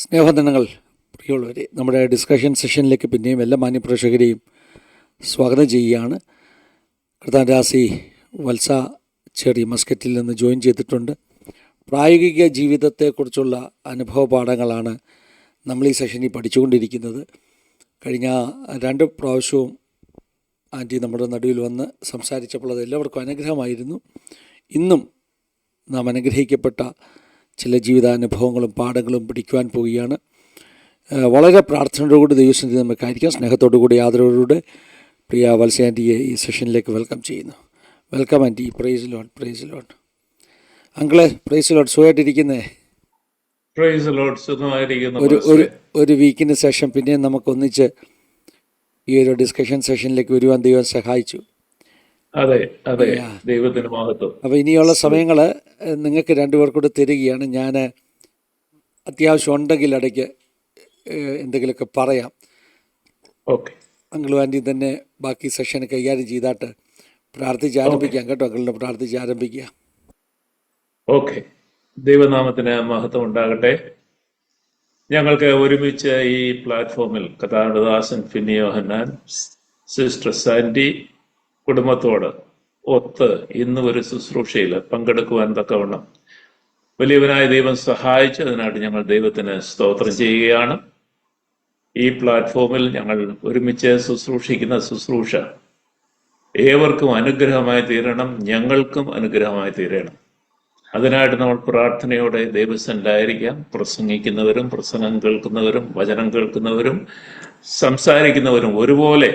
സ്നേഹവന്ദനങ്ങൾ പ്രിയമുള്ളവരെ, നമ്മുടെ ഡിസ്കഷൻ സെഷനിലേക്ക് പിന്നെയും എല്ലാ മാന്യപ്രേക്ഷകരെയും സ്വാഗതം ചെയ്യുകയാണ്. കർത്താൻരാസി വത്സ ചെറി മസ്കറ്റിൽ നിന്ന് ജോയിൻ ചെയ്തിട്ടുണ്ട്. പ്രായോഗിക ജീവിതത്തെക്കുറിച്ചുള്ള അനുഭവ പാഠങ്ങളാണ് നമ്മൾ ഈ സെഷനിൽ പഠിച്ചുകൊണ്ടിരിക്കുന്നത്. കഴിഞ്ഞ 2 പ്രാവശ്യവും ആൻറ്റി നമ്മുടെ നടുവിൽ വന്ന് സംസാരിച്ചപ്പോൾ അത് എല്ലാവർക്കും അനുഗ്രഹമായിരുന്നു. ഇന്നും നാം അനുഗ്രഹിക്കപ്പെട്ട ചില ജീവിതാനുഭവങ്ങളും പാഠങ്ങളും പഠിക്കുവാൻ പോവുകയാണ്. വളരെ പ്രാർത്ഥനയോടുകൂടി ദൈവസന്നിധി നമുക്കായിരിക്കാം. സ്നേഹത്തോടുകൂടി ആദരവോടുകൂടെ പ്രിയ വത്സ ആൻറ്റിയെ ഈ സെഷനിലേക്ക് വെൽക്കം ചെയ്യുന്നു. Welcome aunty. Praise lord, praise lord. അങ്കിളെ, പ്രൈസ് ലോർഡ്. സുഖമായിട്ടിരിക്കുന്നേ? ഒരു വീക്കിന് ശേഷം പിന്നെ നമുക്കൊന്നിച്ച് ഈ ഒരു ഡിസ്കഷൻ സെഷനിലേക്ക് വരുവാൻ ദൈവം സഹായിച്ചു. അതെ അതെ, ദൈവത്തിന് മഹത്വം. അപ്പോൾ ഇനിയുള്ള സമയങ്ങൾ നിങ്ങൾക്ക് 2 പേർക്കൂടെ തരികയാണ്. ഞാൻ അത്യാവശ്യം ഉണ്ടെങ്കിൽ ഇടയ്ക്ക് എന്തെങ്കിലുമൊക്കെ പറയാം. ഓക്കെ, അങ്കിളും ആൻറ്റി തന്നെ ബാക്കി സെഷൻ കൈകാര്യം ചെയ്താട്ട് പ്രാർത്ഥിച്ച് ആരംഭിക്കാം കേട്ടോ. അങ്കിളിനെ പ്രാർത്ഥിച്ച് ആരംഭിക്കുക. ഓക്കെ, ദൈവനാമത്തിന് മഹത്വം ഉണ്ടാകട്ടെ. ഞങ്ങൾക്ക് ഒരുമിച്ച് ഈ പ്ലാറ്റ്ഫോമിൽ കഥാദാസൻ ഫിന്നി യോഹന്നാൻ, സിസ്റ്റർ സാൻഡി കുടുംബത്തോട് ഒത്ത് ഇന്ന് ഒരു ശുശ്രൂഷയിൽ പങ്കെടുക്കുവാൻ തക്കവണ്ണം വലിയവനായ ദൈവം സഹായിച്ചതിനായിട്ട് ഞങ്ങൾ ദൈവത്തിന് സ്തോത്രം ചെയ്യുകയാണ്. ഈ പ്ലാറ്റ്ഫോമിൽ ഞങ്ങൾ ഒരുമിച്ച് ശുശ്രൂഷിക്കുന്ന ശുശ്രൂഷ ഏവർക്കും അനുഗ്രഹമായി തീരണം, ഞങ്ങൾക്കും അനുഗ്രഹമായി തീരണം. അതിനായിട്ട് നമ്മൾ പ്രാർത്ഥനയോടെ ദൈവസന്നിധിയിലായിരിക്കാം. പ്രസംഗിക്കുന്നവരും പ്രസംഗം കേൾക്കുന്നവരും വചനം കേൾക്കുന്നവരും സംസാരിക്കുന്നവരും ഒരുപോലെ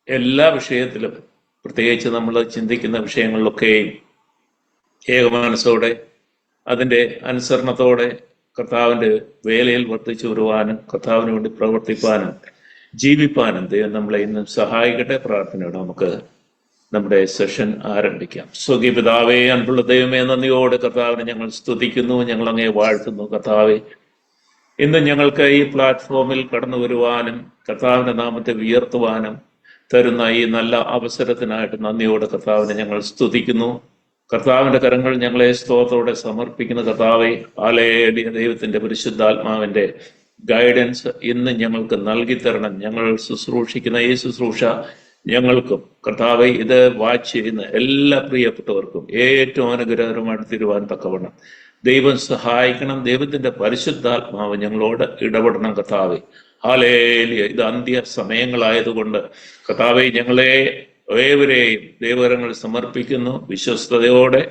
എല്ലാ വിഷയത്തിലും, പ്രത്യേകിച്ച് നമ്മൾ ചിന്തിക്കുന്ന വിഷയങ്ങളിലൊക്കെയും ഏകമാനസോടെ അതിൻ്റെ അനുസരണത്തോടെ കർത്താവിൻ്റെ വേലയിൽ വർദ്ധിച്ചു വരുവാനും കർത്താവിന് വേണ്ടി പ്രവർത്തിപ്പാനും ജീവിപ്പാനും ദൈവം നമ്മളെ ഇന്നും സഹായിക്കട്ടെ. പ്രാർത്ഥനയോടെ നമുക്ക് നമ്മുടെ സെഷൻ ആരംഭിക്കാം. സ്വർഗീയ പിതാവേ, അൻപുള്ള ദൈവമേ, നന്ദിയോടെ കർത്താവിനെ ഞങ്ങൾ സ്തുതിക്കുന്നു, ഞങ്ങൾ അങ്ങേ വാഴ്ത്തുന്നു. കർത്താവെ, ഇന്ന് ഞങ്ങൾക്ക് ഈ പ്ലാറ്റ്ഫോമിൽ കടന്നു വരുവാനും കർത്താവിൻ്റെ നാമത്തെ ഉയർത്തുവാനും തരുന്ന ഈ നല്ല അവസരത്തിനായിട്ട് നന്ദിയോടെ കർത്താവിനെ ഞങ്ങൾ സ്തുതിക്കുന്നു. കർത്താവിൻ്റെ കരങ്ങൾ ഞങ്ങളെ സ്തോത്രത്തോടെ സമർപ്പിക്കുന്ന കർത്താവെ, ഹല്ലേലൂയ, ദൈവത്തിൻ്റെ പരിശുദ്ധാത്മാവിൻ്റെ ഗൈഡൻസ് ഇന്ന് ഞങ്ങൾക്ക് നൽകി തരണം. ഞങ്ങൾ ശുശ്രൂഷിക്കുന്ന ഈ ശുശ്രൂഷ ഞങ്ങൾക്കും കർത്താവെ, ഇത് വാച്ച് ചെയ്യുന്ന എല്ലാ പ്രിയപ്പെട്ടവർക്കും ഏറ്റവും അനുഗ്രഹകരമായിട്ട് തീരുവാൻ തക്കവണ്ണം ദൈവം സഹായിക്കണം. ദൈവത്തിൻ്റെ പരിശുദ്ധാത്മാവ് ഞങ്ങളോട് ഇടപെടണം കർത്താവെ. ഹല്ലേലൂയ. ഇത് അന്ത്യ സമയങ്ങളായതുകൊണ്ട് കർത്താവെ, ഞങ്ങളെ ഏവരെയും ദൈവകരങ്ങളിൽ സമർപ്പിക്കുന്നു. വിശ്വസ്തയോടെ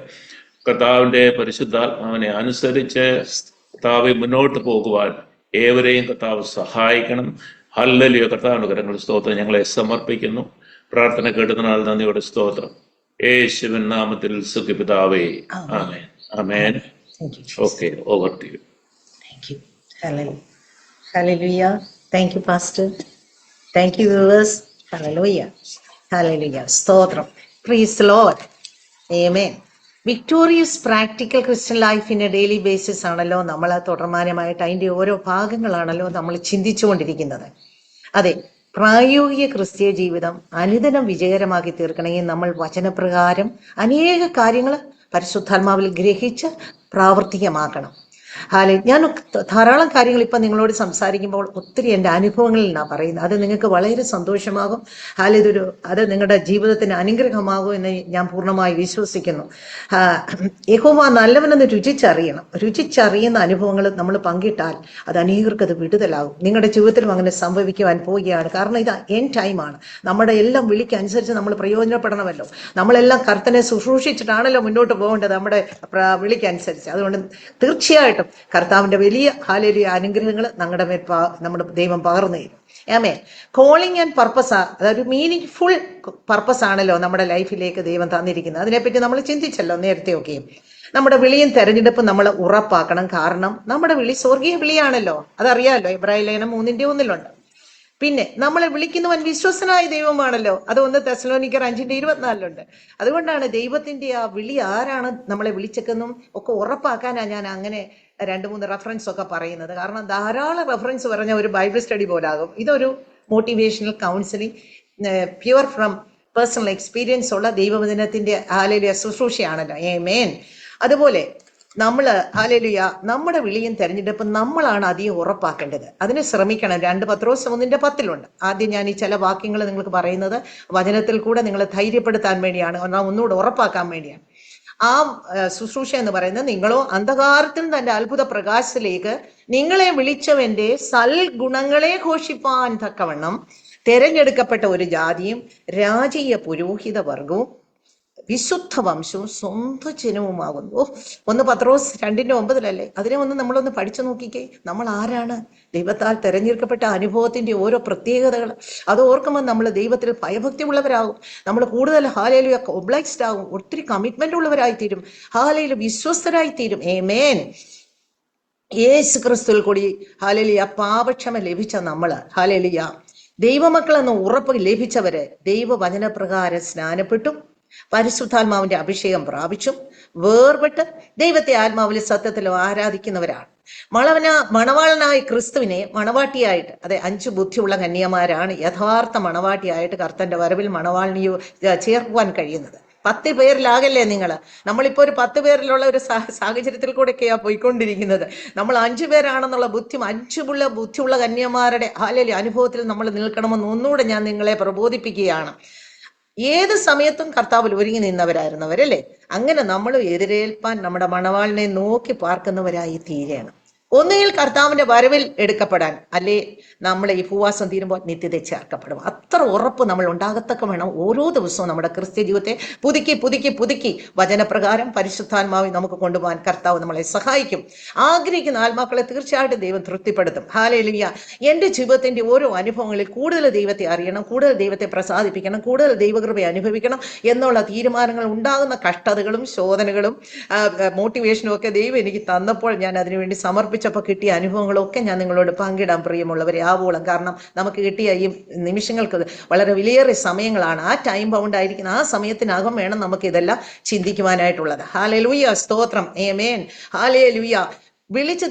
കർത്താവിൻ്റെ പരിശുദ്ധാത്മാവിനെ അനുസരിച്ച് കർത്താവെ മുന്നോട്ട് പോകുവാൻ ഏവരെയും കർത്താവ് സഹായിക്കണം. ഹല്ലേലൂയ. കർത്താവിൻ്റെ കരങ്ങളിൽ സ്തോത്രം ഞങ്ങളെ സമർപ്പിക്കുന്നു. പ്രാർത്ഥന കേട്ടതിനാൽ നന്ദിയോടെ സ്തോത്രം. യേശുവിൻ നാമത്തിൽ സുഖപിതാവേ, ആമേൻ, ആമേൻ. Okay, over to you. Hallelujah. Thank you, Pastor. Thank you, viewers. Hallelujah. Hallelujah. Stotram. Praise the Lord. Amen. Victorious practical Christian life in A daily basis ആണല്ലോ നമ്മൾ തുടർമാനമായിട്ട് അതിൻ്റെ ഓരോ ഭാഗങ്ങളാണല്ലോ നമ്മൾ ചിന്തിച്ചുകൊണ്ടിരിക്കുന്നത്. അതെ, പ്രായോഗിക ക്രിസ്തീയ ജീവിതം അനുദിനം വിജയകരമാക്കി തീർക്കണമെങ്കിൽ നമ്മൾ വചനപ്രകാരം അനേക കാര്യങ്ങൾ പരിശുദ്ധാത്മാവിൽ ഗ്രഹിച്ച് പ്രാവർത്തികമാക്കണം. ഞാൻ ധാരാളം കാര്യങ്ങൾ ഇപ്പം നിങ്ങളോട് സംസാരിക്കുമ്പോൾ ഒത്തിരി എൻ്റെ അനുഭവങ്ങളിൽ നിന്നാണ് പറയുന്നത്. അത് നിങ്ങൾക്ക് വളരെ സന്തോഷമാകും. അത് നിങ്ങളുടെ ജീവിതത്തിന് അനുഗ്രഹമാകും എന്ന് ഞാൻ പൂർണ്ണമായി വിശ്വസിക്കുന്നു. യഹോവ നല്ലവനെന്ന് രുചിച്ചറിയുന്ന അനുഭവങ്ങൾ നമ്മൾ പങ്കിട്ടാൽ അത് അനേകർക്ക് അത് വിടുതലാകും. നിങ്ങളുടെ ജീവിതത്തിലും അങ്ങനെ സംഭവിക്കുവാൻ പോവുകയാണ്. കാരണം ഇത് എൻഡ് ടൈമാണ്. നമ്മുടെ എല്ലാം വിളിക്കനുസരിച്ച് നമ്മൾ പ്രയോജനപ്പെടണമല്ലോ. നമ്മളെല്ലാം കർത്തനെ ശുശ്രൂഷിച്ചിട്ടാണല്ലോ മുന്നോട്ട് പോകേണ്ടത്, നമ്മുടെ വിളിക്കനുസരിച്ച്. അതുകൊണ്ട് തീർച്ചയായിട്ടും കർത്താവിന്റെ വലിയ ഹല്ലേലൂയ അനുഗ്രഹങ്ങൾ നമ്മുടെ ദൈവം പകർന്നു തരും. ആമേൻ. കോളിംഗ് ആൻഡ് പർപ്പസ്, അതൊരു മീനിങ് ഫുൾ പർപ്പസ് ആണല്ലോ നമ്മുടെ ലൈഫിലേക്ക് ദൈവം തന്നിരിക്കുന്നത്. അതിനെപ്പറ്റി നമ്മൾ ചിന്തിച്ചല്ലോ നേരത്തെയൊക്കെയും. നമ്മുടെ വിളിയും തെരഞ്ഞെടുപ്പും നമ്മൾ ഉറപ്പാക്കണം. കാരണം നമ്മുടെ വിളി സ്വർഗീയ വിളിയാണല്ലോ, അതറിയാമല്ലോ. എബ്രായ ലേഖനം 3:1 പിന്നെ നമ്മളെ വിളിക്കുന്നവൻ വിശ്വസനായ ദൈവമാണല്ലോ. അത് 1 തെസ്സലോനിക്കർ 5:24 അതുകൊണ്ടാണ് ദൈവത്തിന്റെ ആ വിളി ആരാണ് നമ്മളെ വിളിച്ചെന്നും ഒക്കെ ഉറപ്പാക്കാനാണ് ഞാൻ അങ്ങനെ 2-3 റെഫറൻസ് ഒക്കെ പറയുന്നത്. കാരണം ധാരാളം റെഫറൻസ് പറഞ്ഞ ഒരു ബൈബിൾ സ്റ്റഡി പോലാകും. ഇതൊരു motivational counselling, pure from personal experience ഉള്ള ദൈവവചനത്തിന്റെ ഹല്ലേലൂയ ശുശ്രൂഷയാണല്ലോ. ആമേൻ. അതുപോലെ ഹല്ലേലൂയ, നമ്മുടെ വിളിയും തെരഞ്ഞെടുപ്പും നമ്മളാണ് അധികം ഉറപ്പാക്കേണ്ടത്. അതിന് ശ്രമിക്കണം. 2 പത്രോസ് 1:10 ആദ്യം ഞാൻ ഈ ചില വാക്യങ്ങൾ നിങ്ങൾക്ക് പറയുന്നത് വചനത്തിൽ കൂടെ നിങ്ങളെ ധൈര്യപ്പെടുത്താൻ വേണ്ടിയാണ്, ഒന്നുകൂടെ ഉറപ്പാക്കാൻ വേണ്ടിയാണ്. ആ ശുശ്രൂഷ എന്ന് പറയുന്നത്, നിങ്ങളോ അന്ധകാരത്തിൽ തന്റെ അത്ഭുത പ്രകാശത്തിലേക്ക് നിങ്ങളെ വിളിച്ചവന്റെ സൽഗുണങ്ങളെ ഘോഷിപ്പാൻ തക്കവണ്ണം തെരഞ്ഞെടുക്കപ്പെട്ട ഒരു ജാതിയും രാജീയ പുരോഹിത വർഗവും വിശുദ്ധ വംശവും സ്വന്തം ജനവുമാകുന്നു. 1 പത്രോസ് 2:9 അതിനെ നമ്മളൊന്ന് പഠിച്ചു നോക്കിക്കേ. നമ്മൾ ആരാണ്? ദൈവത്താൽ തെരഞ്ഞെടുക്കപ്പെട്ട അനുഭവത്തിന്റെ ഓരോ പ്രത്യേകതകൾ അത് ഓർക്കുമ്പോൾ നമ്മൾ ദൈവത്തിൽ ഭയഭക്തി ഉള്ളവരാകും. നമ്മൾ കൂടുതൽ ഹല്ലേലൂയ ഒബ്ലൈസ്ഡ് ആകും. ഒത്തിരി കമ്മിറ്റ്മെന്റ് ഉള്ളവരായിത്തീരും. ഹല്ലേലൂയ വിശ്വസ്തരായിത്തീരും. ആമേൻ. യേശു ക്രിസ്തുവിൽ കൂടി ഹല്ലേലൂയ പാപക്ഷമ ലഭിച്ച നമ്മള്, ഹല്ലേലൂയ ദൈവമക്കൾ എന്ന ഉറപ്പ് ലഭിച്ചവര് ദൈവവചനപ്രകാരം സ്നാനപ്പെട്ടും പരിശുദ്ധാത്മാവിന്റെ അഭിഷേകം പ്രാപിച്ചും വേർപെട്ട് ദൈവത്തെ ആത്മാവിൽ സത്യത്തിലും ആരാധിക്കുന്നവരാണ്. മണവാളനായ ക്രിസ്തുവിനെ മണവാട്ടിയായിട്ട്, അതെ 5 ബുദ്ധിയുള്ള കന്യമാരാണ് യഥാർത്ഥ മണവാട്ടിയായിട്ട് കർത്തന്റെ വരവിൽ മണവാളിനിയോ ചേർക്കുവാൻ കഴിയുന്നത്. 10 പേരിലാകല്ലേ നിങ്ങൾ? നമ്മളിപ്പോ ഒരു 10 പേരിലുള്ള ഒരു സാഹചര്യത്തിൽ കൂടെയൊക്കെയാ പോയിക്കൊണ്ടിരിക്കുന്നത്. നമ്മൾ 5 പേരാണെന്നുള്ള 5 ബുദ്ധിയുള്ള കന്യമാരുടെ ഹല്ലേലൂയ അനുഭവത്തിൽ നമ്മൾ നിൽക്കണമെന്ന് ഒന്നുകൂടെ ഞാൻ നിങ്ങളെ പ്രബോധിപ്പിക്കുകയാണ്. ഏത് സമയത്തും കർത്താവിൽ ഒരുങ്ങി നിന്നവരായിരുന്നവരല്ലേ? അങ്ങനെ നമ്മൾ എതിരേൽപ്പാൻ നമ്മുടെ മണവാളിനെ നോക്കി പാർക്കുന്നവരായി തീരണം. ഒന്നുകിൽ കർത്താവിന്റെ വരവിൽ എടുക്കപ്പെടാൻ, അല്ലെ നമ്മൾ ഈ ഭൂവാസം തീരുമ്പോൾ നിത്യത ചേർക്കപ്പെടും. അത്ര ഉറപ്പ് നമ്മൾ ഉണ്ടാകത്തക്ക വേണം ഓരോ ദിവസവും നമ്മുടെ ക്രിസ്ത്യ ജീവിതത്തെ പുതുക്കി വചനപ്രകാരം പരിശുദ്ധാത്മാവിൽ നമുക്ക് കൊണ്ടുപോകാൻ കർത്താവ് നമ്മളെ സഹായിക്കും. ആഗ്രഹിക്കുന്ന ആത്മാക്കളെ തീർച്ചയായിട്ടും ദൈവം തൃപ്തിപ്പെടുത്തും. ഹല്ലേലൂയ. എൻ്റെ ജീവിതത്തിന്റെ ഓരോ അനുഭവങ്ങളിൽ കൂടുതൽ ദൈവത്തെ അറിയണം, കൂടുതൽ ദൈവത്തെ പ്രസാദിപ്പിക്കണം, കൂടുതൽ ദൈവകൃപയെ അനുഭവിക്കണം എന്നുള്ള തീരുമാനങ്ങൾ ഉണ്ടാകുന്ന കഷ്ടതകളും ശോധനകളും മോട്ടിവേഷനും ഒക്കെ ദൈവം എനിക്ക് തന്നപ്പോൾ ഞാൻ അതിനുവേണ്ടി സമർപ്പിച്ചപ്പോൾ കിട്ടിയ അനുഭവങ്ങളൊക്കെ ഞാൻ നിങ്ങളോട് പങ്കിടാൻ പ്രിയമുള്ളവരെ ആവോളം. കാരണം നമുക്ക് കിട്ടിയ ഈ നിമിഷങ്ങൾക്ക് വളരെ വിലയേറിയ സമയങ്ങളാണ്. ആ ടൈം ബൗണ്ട് ആയിരിക്കുന്ന ആ സമയത്തിനകം വേണം നമുക്ക് ഇതെല്ലാം ചിന്തിക്കുവാനായിട്ടുള്ളത്. ഹല്ലേലൂയ, സ്തോത്രം, ആമേൻ. ഹല്ലേലൂയ. വിളിച്ച്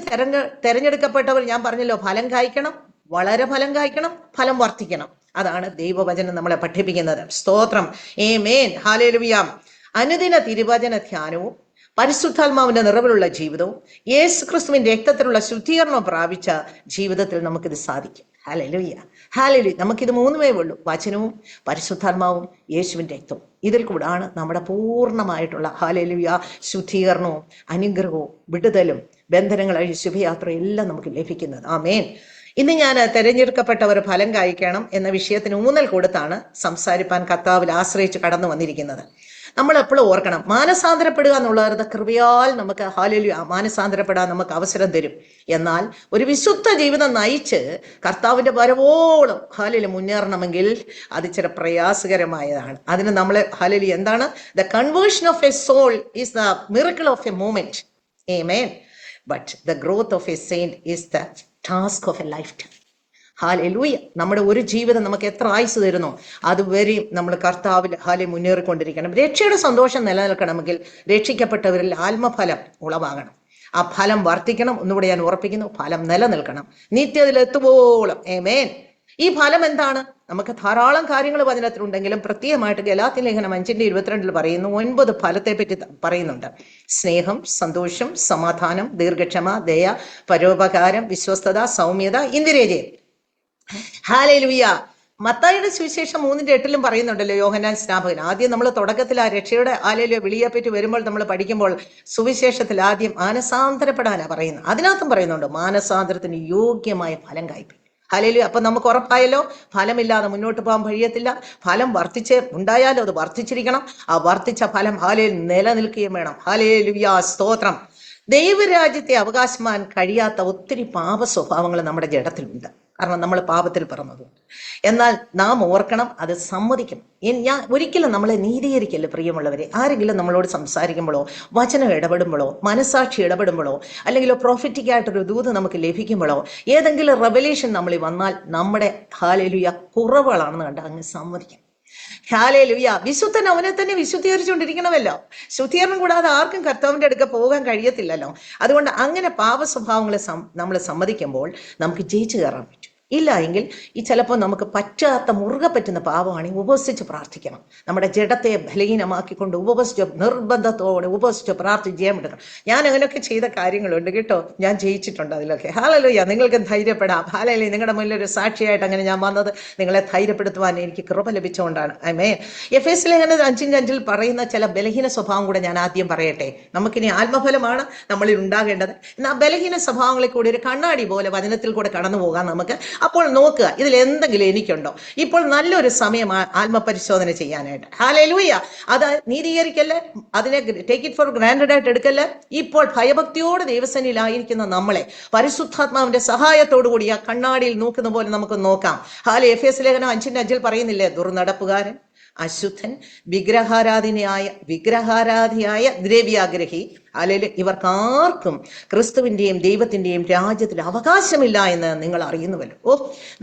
തെരഞ്ഞെടുക്കപ്പെട്ടവർ, ഞാൻ പറഞ്ഞല്ലോ, ഫലം കായ്ക്കണം, വളരെ ഫലം കായ്ക്കണം, ഫലം വർദ്ധിക്കണം. അതാണ് ദൈവവചനം നമ്മളെ പഠിപ്പിക്കുന്നത്. സ്തോത്രം, ആമേൻ. ഹല്ലേലൂയ. അനുദിന തിരുവചന ധ്യാനവും പരിശുദ്ധാത്മാവിന്റെ നിറവിലുള്ള ജീവിതവും യേശു ക്രിസ്തുവിന്റെ രക്തത്തിലുള്ള ശുദ്ധീകരണം പ്രാപിച്ച ജീവിതത്തിൽ നമുക്കിത് സാധിക്കും. Hallelujah, hallelujah. നമുക്കിത് 3 ഉള്ളൂ: വചനവും പരിശുദ്ധാത്മാവും യേശുവിന്റെ രക്തവും. ഇതിൽ കൂടാണ് നമ്മുടെ പൂർണ്ണമായിട്ടുള്ള ഹല്ലേലൂയ ശുദ്ധീകരണവും അനുഗ്രഹവും വിടുതലും ബന്ധനങ്ങളായി ശുഭയാത്രയും എല്ലാം നമുക്ക് ലഭിക്കുന്നത്. ആമേൻ. ഇന്ന് ഞാൻ തെരഞ്ഞെടുക്കപ്പെട്ടവർ ഫലം കായ്ക്കണം എന്ന വിഷയത്തിന് ഊന്നൽ കൊടുത്താണ് സംസാരിപ്പാൻ കർത്താവിൽ ആശ്രയിച്ച് കടന്നു വന്നിരിക്കുന്നത്. നമ്മൾ എപ്പോഴും ഓർക്കണം, മാനസാന്തരപ്പെടുക എന്നുള്ളത് കൃപയാൽ നമുക്ക് ഹല്ലേലൂയ മാനസാന്തരപ്പെടാൻ നമുക്ക് അവസരം തരും. എന്നാൽ ഒരു വിശുദ്ധ ജീവിതം നയിച്ച് കർത്താവിന്റെ വരവോളം ഹല്ലേലൂയ മുന്നേറണമെങ്കിൽ അത് ചില പ്രയാസകരമായതാണ്. അതിന് നമ്മളെ ഹല്ലേലൂയ എന്താണ്? The conversion of a soul is the miracle of a moment. ആമേൻ. But the growth of a saint is the task of a life time. ഹല്ലേലൂയ. നമ്മുടെ ഒരു ജീവിതം നമുക്ക് എത്ര ആയുസ് തരുന്നോ അതുവരെയും നമ്മൾ കർത്താവിൽ മുന്നേറിക്കൊണ്ടിരിക്കണം. രക്ഷയുടെ സന്തോഷം നിലനിൽക്കണമെങ്കിൽ രക്ഷിക്കപ്പെട്ടവരിൽ ആത്മഫലം ഉളവാകണം. ആ ഫലം വർദ്ധിക്കണം. ഒന്നുകൂടെ ഞാൻ ഉറപ്പിക്കുന്നു, ഫലം നിലനിൽക്കണം നിത്യത്തിലെത്തുവോളം. ആമേൻ. ഈ ഫലം എന്താണ്? നമുക്ക് ധാരാളം കാര്യങ്ങൾ വചനത്തിലുണ്ടെങ്കിലും പ്രത്യേകമായിട്ട് ഗലാത്യ ലേഖനം 5:22 പറയുന്നു, 9 ഫലത്തെ പറ്റി പറയുന്നുണ്ട്. സ്നേഹം, സന്തോഷം, സമാധാനം, ദീർഘക്ഷമ, ദയ, പരോപകാരം, വിശ്വസ്തത, സൗമ്യത, ഇന്ദ്രിയജയം. ഹല്ലേലൂയ. മത്തായിയുടെ സുവിശേഷം 3:8 പറയുന്നുണ്ടല്ലോ യോഹന്നാൻ സ്നാപകൻ. ആദ്യം നമ്മൾ തുടക്കത്തിൽ ആ രക്ഷയുടെ ഹല്ലേലൂയ വിളിയെപ്പറ്റി വരുമ്പോൾ നമ്മൾ പഠിക്കുമ്പോൾ സുവിശേഷത്തിൽ ആദ്യം മാനസാന്തരപ്പെടാനാ പറയുന്നത്. അതിനകത്തും പറയുന്നുണ്ട് മാനസാന്തരത്തിന് യോഗ്യമായ ഫലം കായ്പിൻ. ഹല്ലേലൂയ. അപ്പൊ നമുക്ക് ഉറപ്പായല്ലോ, ഫലമില്ലാതെ മുന്നോട്ട് പോകാൻ കഴിയത്തില്ല. ഫലം ഉണ്ടായാലും അത് വർദ്ധിച്ചിരിക്കണം. ആ വർദ്ധിച്ച ഫലം ഹല്ലേലൂയ നിലനിൽക്കുകയും വേണം. ഹല്ലേലൂയ, സ്തോത്രം. ദൈവരാജ്യത്തെ അവകാശമാൻ കഴിയാത്ത ഒത്തിരി പാപ സ്വഭാവങ്ങൾ നമ്മുടെ ജഡത്തിലുണ്ട്. കാരണം നമ്മൾ പാപത്തിൽ പിറന്നതുകൊണ്ട്. എന്നാൽ നാം ഓർക്കണം, അത് സമ്മതിക്കണം. ഞാൻ ഒരിക്കലും നമ്മളെ നീതീകരിക്കല്ല പ്രിയമുള്ളവരെ. ആരെങ്കിലും നമ്മളോട് സംസാരിക്കുമ്പോഴോ വചനം ഇടപെടുമ്പോഴോ മനസാക്ഷി ഇടപെടുമ്പോഴോ അല്ലെങ്കിൽ പ്രോഫിറ്റിക് ആയിട്ടൊരു ദൂത് നമുക്ക് ലഭിക്കുമ്പോഴോ ഏതെങ്കിലും റെവലേഷൻ നമ്മളിൽ വന്നാൽ നമ്മുടെ ഹല്ലേലൂയ കുറവുകളാണെന്ന് കണ്ട് അങ്ങ് സമ്മതിക്കണം. ഹല്ലേലൂയ. വിശുദ്ധൻ അവനെ തന്നെ വിശുദ്ധീകരിച്ചുകൊണ്ടിരിക്കണമല്ലോ. ശുദ്ധീകരണം കൂടാതെ ആർക്കും കർത്താവിന്റെ അടുക്ക പോകാൻ കഴിയത്തില്ലല്ലോ. അതുകൊണ്ട് അങ്ങനെ പാപ സ്വഭാവങ്ങളെ നമ്മൾ സമ്മതിക്കുമ്പോൾ നമുക്ക് ജയിച്ചു കയറാൻ പറ്റും. ഇല്ല എങ്കിൽ ഈ ചിലപ്പോൾ നമുക്ക് പറ്റാത്ത മുറുകെ പറ്റുന്ന പാപമാണെങ്കിൽ ഉപവസിച്ച് പ്രാർത്ഥിക്കണം. നമ്മുടെ ജഡത്തെ ബലഹീനമാക്കിക്കൊണ്ട് ഉപവസിച്ച് നിർബന്ധത്തോടെ ഉപവസിച്ച് പ്രാർത്ഥിച്ച് ചെയ്യാൻ പറ്റണം. ഞാൻ അങ്ങനെയൊക്കെ ചെയ്ത കാര്യങ്ങളുണ്ട് കേട്ടോ. ഞാൻ ജയിച്ചിട്ടുണ്ട് അതിലൊക്കെ. ഹല്ലേലൂയ. നിങ്ങൾക്ക് ധൈര്യപ്പെടാം. ഹല്ലേലൂയ. നിങ്ങളുടെ മുന്നിൽ ഒരു സാക്ഷിയായിട്ട് അങ്ങനെ ഞാൻ വന്നത് നിങ്ങളെ ധൈര്യപ്പെടുത്തുവാൻ എനിക്ക് കൃപ ലഭിച്ചുകൊണ്ടാണ്. ആമേൻ. എഫേസ്യ ലേഖനം 5:5 പറയുന്ന ചില ബലഹീന സ്വഭാവം കൂടെ ഞാൻ ആദ്യം പറയട്ടെ. നമുക്കിനി ആത്മഫലമാണ് നമ്മളിൽ ഉണ്ടാകേണ്ടത്. എന്നാൽ ബലഹീന സ്വഭാവങ്ങളിൽ കൂടി ഒരു കണ്ണാടി പോലെ വചനത്തിൽ കൂടെ കടന്നു പോകാൻ നമുക്ക്. അപ്പോൾ നോക്കുക, ഇതിൽ എന്തെങ്കിലും എനിക്കുണ്ടോ? ഇപ്പോൾ നല്ലൊരു സമയം ആത്മപരിശോധന ചെയ്യാനായിട്ട്. ഹല്ലേലൂയ. അത് നീതീകരിക്കല്ലേ, അതിനെ ടേക്ക് ഇറ്റ് ഫോർ ഗ്രാൻഡഡ് ആയിട്ട് എടുക്കല്ലേ. ഇപ്പോൾ ഭയഭക്തിയോടെ ദൈവസന്നിധിയിലായിരിക്കുന്ന നമ്മളെ പരിശുദ്ധാത്മാവിന്റെ സഹായത്തോടു കൂടി ആ കണ്ണാടിയിൽ നോക്കുന്ന പോലെ നമുക്ക് നോക്കാം. എഫേസ്യ ലേഖനം 5:5 പറയുന്നില്ലേ, ദുർനടപ്പുകാരൻ, അശുദ്ധൻ, വിഗ്രഹാരാധിയായ ദ്രവ്യാഗ്രഹി, അല്ലെങ്കിൽ ഇവർക്കാർക്കും ക്രിസ്തുവിന്റെയും ദൈവത്തിന്റെയും രാജ്യത്തിൽ അവകാശമില്ല എന്ന് നിങ്ങൾ അറിയുന്നുവല്ലോ.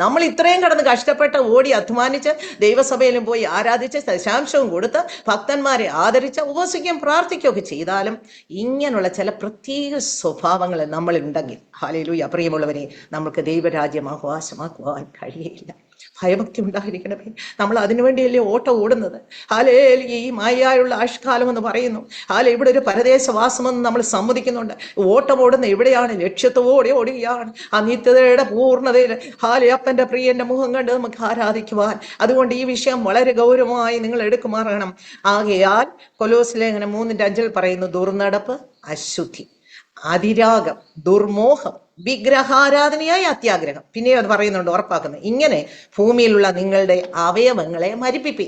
നമ്മൾ ഇത്രയും കടന്ന് കഷ്ടപ്പെട്ട് ഓടി അധ്വാനിച്ച് ദൈവസഭയിലും പോയി ആരാധിച്ച് ദശാംശവും കൊടുത്ത് ഭക്തന്മാരെ ആദരിച്ച് ഉപവസിക്കുകയും പ്രാർത്ഥിക്കുകയൊക്കെ ചെയ്താലും ഇങ്ങനെയുള്ള ചില പ്രത്യേക സ്വഭാവങ്ങൾ നമ്മളുണ്ടെങ്കിൽ, ഹല്ലേലൂയ, പ്രിയമുള്ളവരെ, നമുക്ക് ദൈവരാജ്യം അവകാശമാക്കുവാൻ കഴിയില്ല. ഭയഭക്തി ഉണ്ടായിരിക്കണമേ. നമ്മൾ അതിനുവേണ്ടിയല്ലേ ഓട്ടം ഓടുന്നത്. ഹല്ലേലൂയ. ഈ മായയായുള്ള ആയുഷ്കാലം എന്ന് പറയുന്നു. ഇവിടെ ഒരു പരദേശവാസമെന്ന് നമ്മൾ സമ്മതിക്കുന്നുണ്ട്. ഓട്ടം ഓടുന്ന എവിടെയാണ്? ലക്ഷ്യത്തോടെ ഓടുകയാണ്. ആ നിത്യതയുടെ പൂർണ്ണതയിൽ അപ്പന്റെ പ്രിയന്റെ മുഖം കണ്ട് നമുക്ക് ആരാധിക്കുവാൻ. അതുകൊണ്ട് ഈ വിഷയം വളരെ ഗൗരവമായി നിങ്ങൾ എടുക്കുമാറണം. ആകയാൽ കൊലോസ്യ ലേഖനം 3:5 പറയുന്നു, ദുർനടപ്പ്, അശുദ്ധി, അതിരാഗം, ദുർമോഹം, വിഗ്രഹാരാധനയായ അത്യാഗ്രഹം. പിന്നെ അത് പറയുന്നുണ്ട്, ഉറപ്പാക്കുന്നത്, ഇങ്ങനെ ഭൂമിയിലുള്ള നിങ്ങളുടെ അവയവങ്ങളെ മരിപ്പിപ്പി.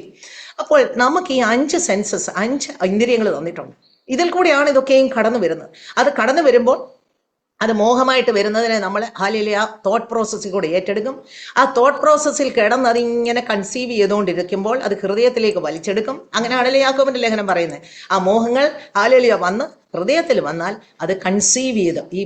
അപ്പോൾ നമുക്ക് ഈ 5 സെൻസസ്, 5 ഇന്ദ്രിയങ്ങൾ തന്നിട്ടുണ്ട്. ഇതിൽ കൂടെയാണ് ഇതൊക്കെയും കടന്നു വരുന്നത്. അത് കടന്നു വരുമ്പോൾ അത് മോഹമായിട്ട് വരുന്നതിനെ നമ്മൾ ഹല്ലേലൂയ തോട്ട് പ്രോസസ്സിൽ കൂടെ ഏറ്റെടുക്കും. ആ തോട്ട് പ്രോസസ്സിൽ കിടന്ന് അതിങ്ങനെ കൺസീവ് ചെയ്തുകൊണ്ടിരിക്കുമ്പോൾ അത് ഹൃദയത്തിലേക്ക് വലിച്ചെടുക്കും. അങ്ങനെയാണല്ലേ യാക്കോബിന്റെ ലേഖനം പറയുന്നത്. ആ മോഹങ്ങൾ ഹല്ലേലൂയ വന്ന് ഹൃദയത്തിൽ വന്നാൽ അത് കൺസീവ് ചെയ്ത് ഈ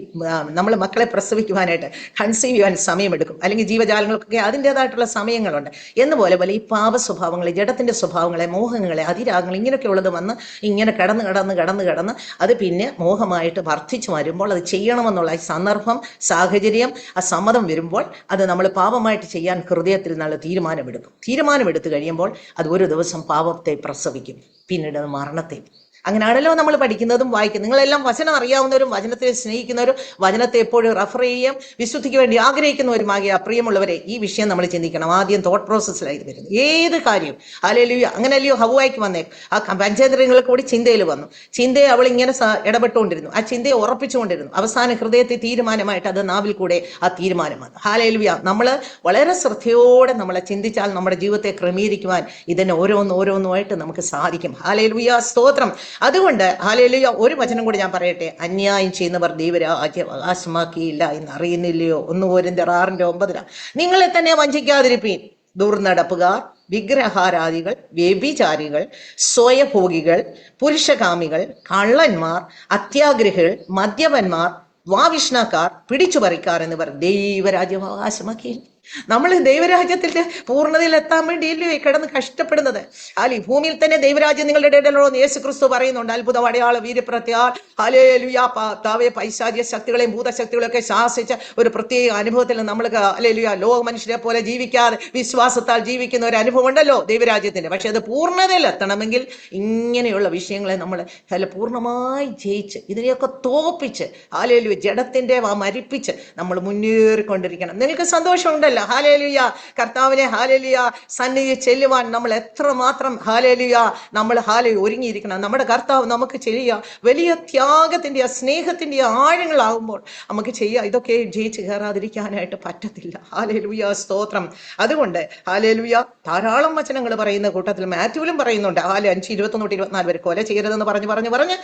നമ്മൾ മക്കളെ പ്രസവിക്കുവാനായിട്ട് കൺസീവ് ചെയ്യാൻ സമയമെടുക്കും. അല്ലെങ്കിൽ ജീവജാലങ്ങൾക്കൊക്കെ അതിൻ്റെതായിട്ടുള്ള സമയങ്ങളുണ്ട്. എന്നുപോലെ പോലെ ഈ പാപ സ്വഭാവങ്ങളെ, ജഡത്തിന്റെ സ്വഭാവങ്ങളെ, മോഹങ്ങളെ, അതിരാഗങ്ങൾ, ഇങ്ങനെയൊക്കെ ഉള്ളത് വന്ന് ഇങ്ങനെ കടന്ന് അത് പിന്നെ മോഹമായിട്ട് വർദ്ധിച്ചു വരുമ്പോൾ അത് ചെയ്യണമെന്നുള്ള സന്ദർഭം, സാഹചര്യം, ആ സമ്മതം വരുമ്പോൾ അത് നമ്മൾ പാപമായിട്ട് ചെയ്യാൻ ഹൃദയത്തിൽ നല്ല തീരുമാനമെടുത്തു കഴിയുമ്പോൾ അത് ഒരു ദിവസം പാപത്തെ പ്രസവിക്കും, പിന്നീട് അത് മരണത്തെ. അങ്ങനെയാണല്ലോ നമ്മൾ പഠിക്കുന്നതും വായിക്കുന്നത്. നിങ്ങളെല്ലാം വചനം അറിയാവുന്നവരും വചനത്തെ സ്നേഹിക്കുന്നവരും വചനത്തെ എപ്പോഴും റെഫർ ചെയ്യുകയും വിശുദ്ധിക്ക് വേണ്ടി ആഗ്രഹിക്കുന്നവരുമാകിയ പ്രിയമുള്ളവരെ, ഈ വിഷയം നമ്മൾ ചിന്തിക്കണം. ആദ്യം തോട്ട് പ്രോസസ്സിലായിട്ട് വരുന്നത് ഏത് കാര്യം. ഹല്ലേലൂയ. അങ്ങനെയല്ലയോ ഹവ്വായ്ക്ക് വന്നേ, ആ പഞ്ചേന്ദ്രിയങ്ങളിൽ കൂടി ചിന്തയിൽ വന്നു. ചിന്തയെ അവൾ ഇങ്ങനെ ഇടപെട്ടുകൊണ്ടിരുന്നു, ആ ചിന്തയെ ഉറപ്പിച്ചുകൊണ്ടിരുന്നു. അവസാന ഹൃദയത്തെ തീരുമാനമായിട്ട് അത് നാവിൽ കൂടെ ആ തീരുമാനം വന്നു. ഹല്ലേലൂയ. നമ്മൾ വളരെ ശ്രദ്ധയോടെ നമ്മളെ ചിന്തിച്ചാൽ നമ്മുടെ ജീവിതത്തെ ക്രമീകരിക്കുവാൻ ഇതിനെ ഓരോന്നുമായിട്ട് നമുക്ക് സാധിക്കും. ഹല്ലേലൂയ, സ്തോത്രം. അതുകൊണ്ട് ഹല്ലേലൂയ, ഒരു വചനം കൂടി ഞാൻ പറയട്ടെ. അന്യായം ചെയ്യുന്നവർ ദൈവരാജ്യം അവകാശമാക്കിയില്ല എന്ന് അറിയുന്നില്ലയോ? 1 കൊരിന്ത്യർ 6:9. നിങ്ങളെ തന്നെ വഞ്ചിക്കാതിരിപ്പീൻ. ദുർനടപ്പുകാർ, വിഗ്രഹാരാധികൾ, വ്യഭിചാരികൾ, സ്വയഭോഗികൾ, പുരുഷകാമികൾ, കള്ളന്മാർ, അത്യാഗ്രഹികൾ, മദ്യപന്മാർ, വാവിഷ്ണക്കാർ, പിടിച്ചുപറിക്കാർ എന്നിവർ ദൈവരാജ്യം അവകാശമാക്കി. നമ്മൾ ദൈവരാജ്യത്തിന്റെ പൂർണ്ണതയിൽ എത്താൻ വേണ്ടിയല്ലേ കിടന്ന് കഷ്ടപ്പെടുന്നത്. ഈ ഭൂമിയിൽ തന്നെ ദൈവരാജ്യം നിങ്ങളുടെ ഇടയിലോ യേശു ക്രിസ്തു പറയുന്നുണ്ട്. അത്ഭുത അടയാള വീര്യപ്രത്യാൽ ഹല്ലേലൂയ പൈശാചിക ശക്തികളെയും ഭൂതശക്തികളെയൊക്കെ ശാസിച്ച ഒരു പ്രത്യേക അനുഭവത്തിൽ നമ്മൾക്ക് ഹല്ലേലൂയ ലോക മനുഷ്യരെ പോലെ ജീവിക്കാതെ വിശ്വാസത്താൽ ജീവിക്കുന്ന ഒരു അനുഭവം ഉണ്ടല്ലോ ദൈവരാജ്യത്തിന്റെ. പക്ഷെ അത് പൂർണ്ണതയിൽ എത്തണമെങ്കിൽ ഇങ്ങനെയുള്ള വിഷയങ്ങളെ നമ്മൾ പൂർണ്ണമായി ജയിച്ച് ഇതിനെയൊക്കെ തോപ്പിച്ച് ഹല്ലേലൂയ ജഡത്തിന്റെ മരിപ്പിച്ച് നമ്മൾ മുന്നേറിക്കൊണ്ടിരിക്കണം. നിങ്ങൾക്ക് സന്തോഷമുണ്ടല്ലോ. ഹല്ലേലൂയ. കർത്താവിനെ ഹല്ലേലൂയ സന്നിധി ചെല്ലുവാൻ നമ്മൾ എത്രമാത്രം ഹല്ലേലൂയ നമ്മൾ ഒരുങ്ങിയിരിക്കണം. നമ്മുടെ കർത്താവ് നമുക്ക് ചെയ്യുക വലിയ ത്യാഗത്തിന്റെ സ്നേഹത്തിന്റെ ആഴങ്ങളാകുമ്പോൾ നമുക്ക് ചെയ്യുക. ഇതൊക്കെ ജയിച്ച് കയറാതിരിക്കാനായിട്ട് പറ്റത്തില്ല. ഹല്ലേലൂയ, സ്തോത്രം. അതുകൊണ്ട് ഹല്ലേലൂയ ധാരാളം വചനങ്ങൾ പറയുന്ന കൂട്ടത്തിൽ മാത്യുവിലും പറയുന്നുണ്ട്. 5:21-24 വരെ കൊല ചെയ്യരുതെന്ന് പറഞ്ഞ്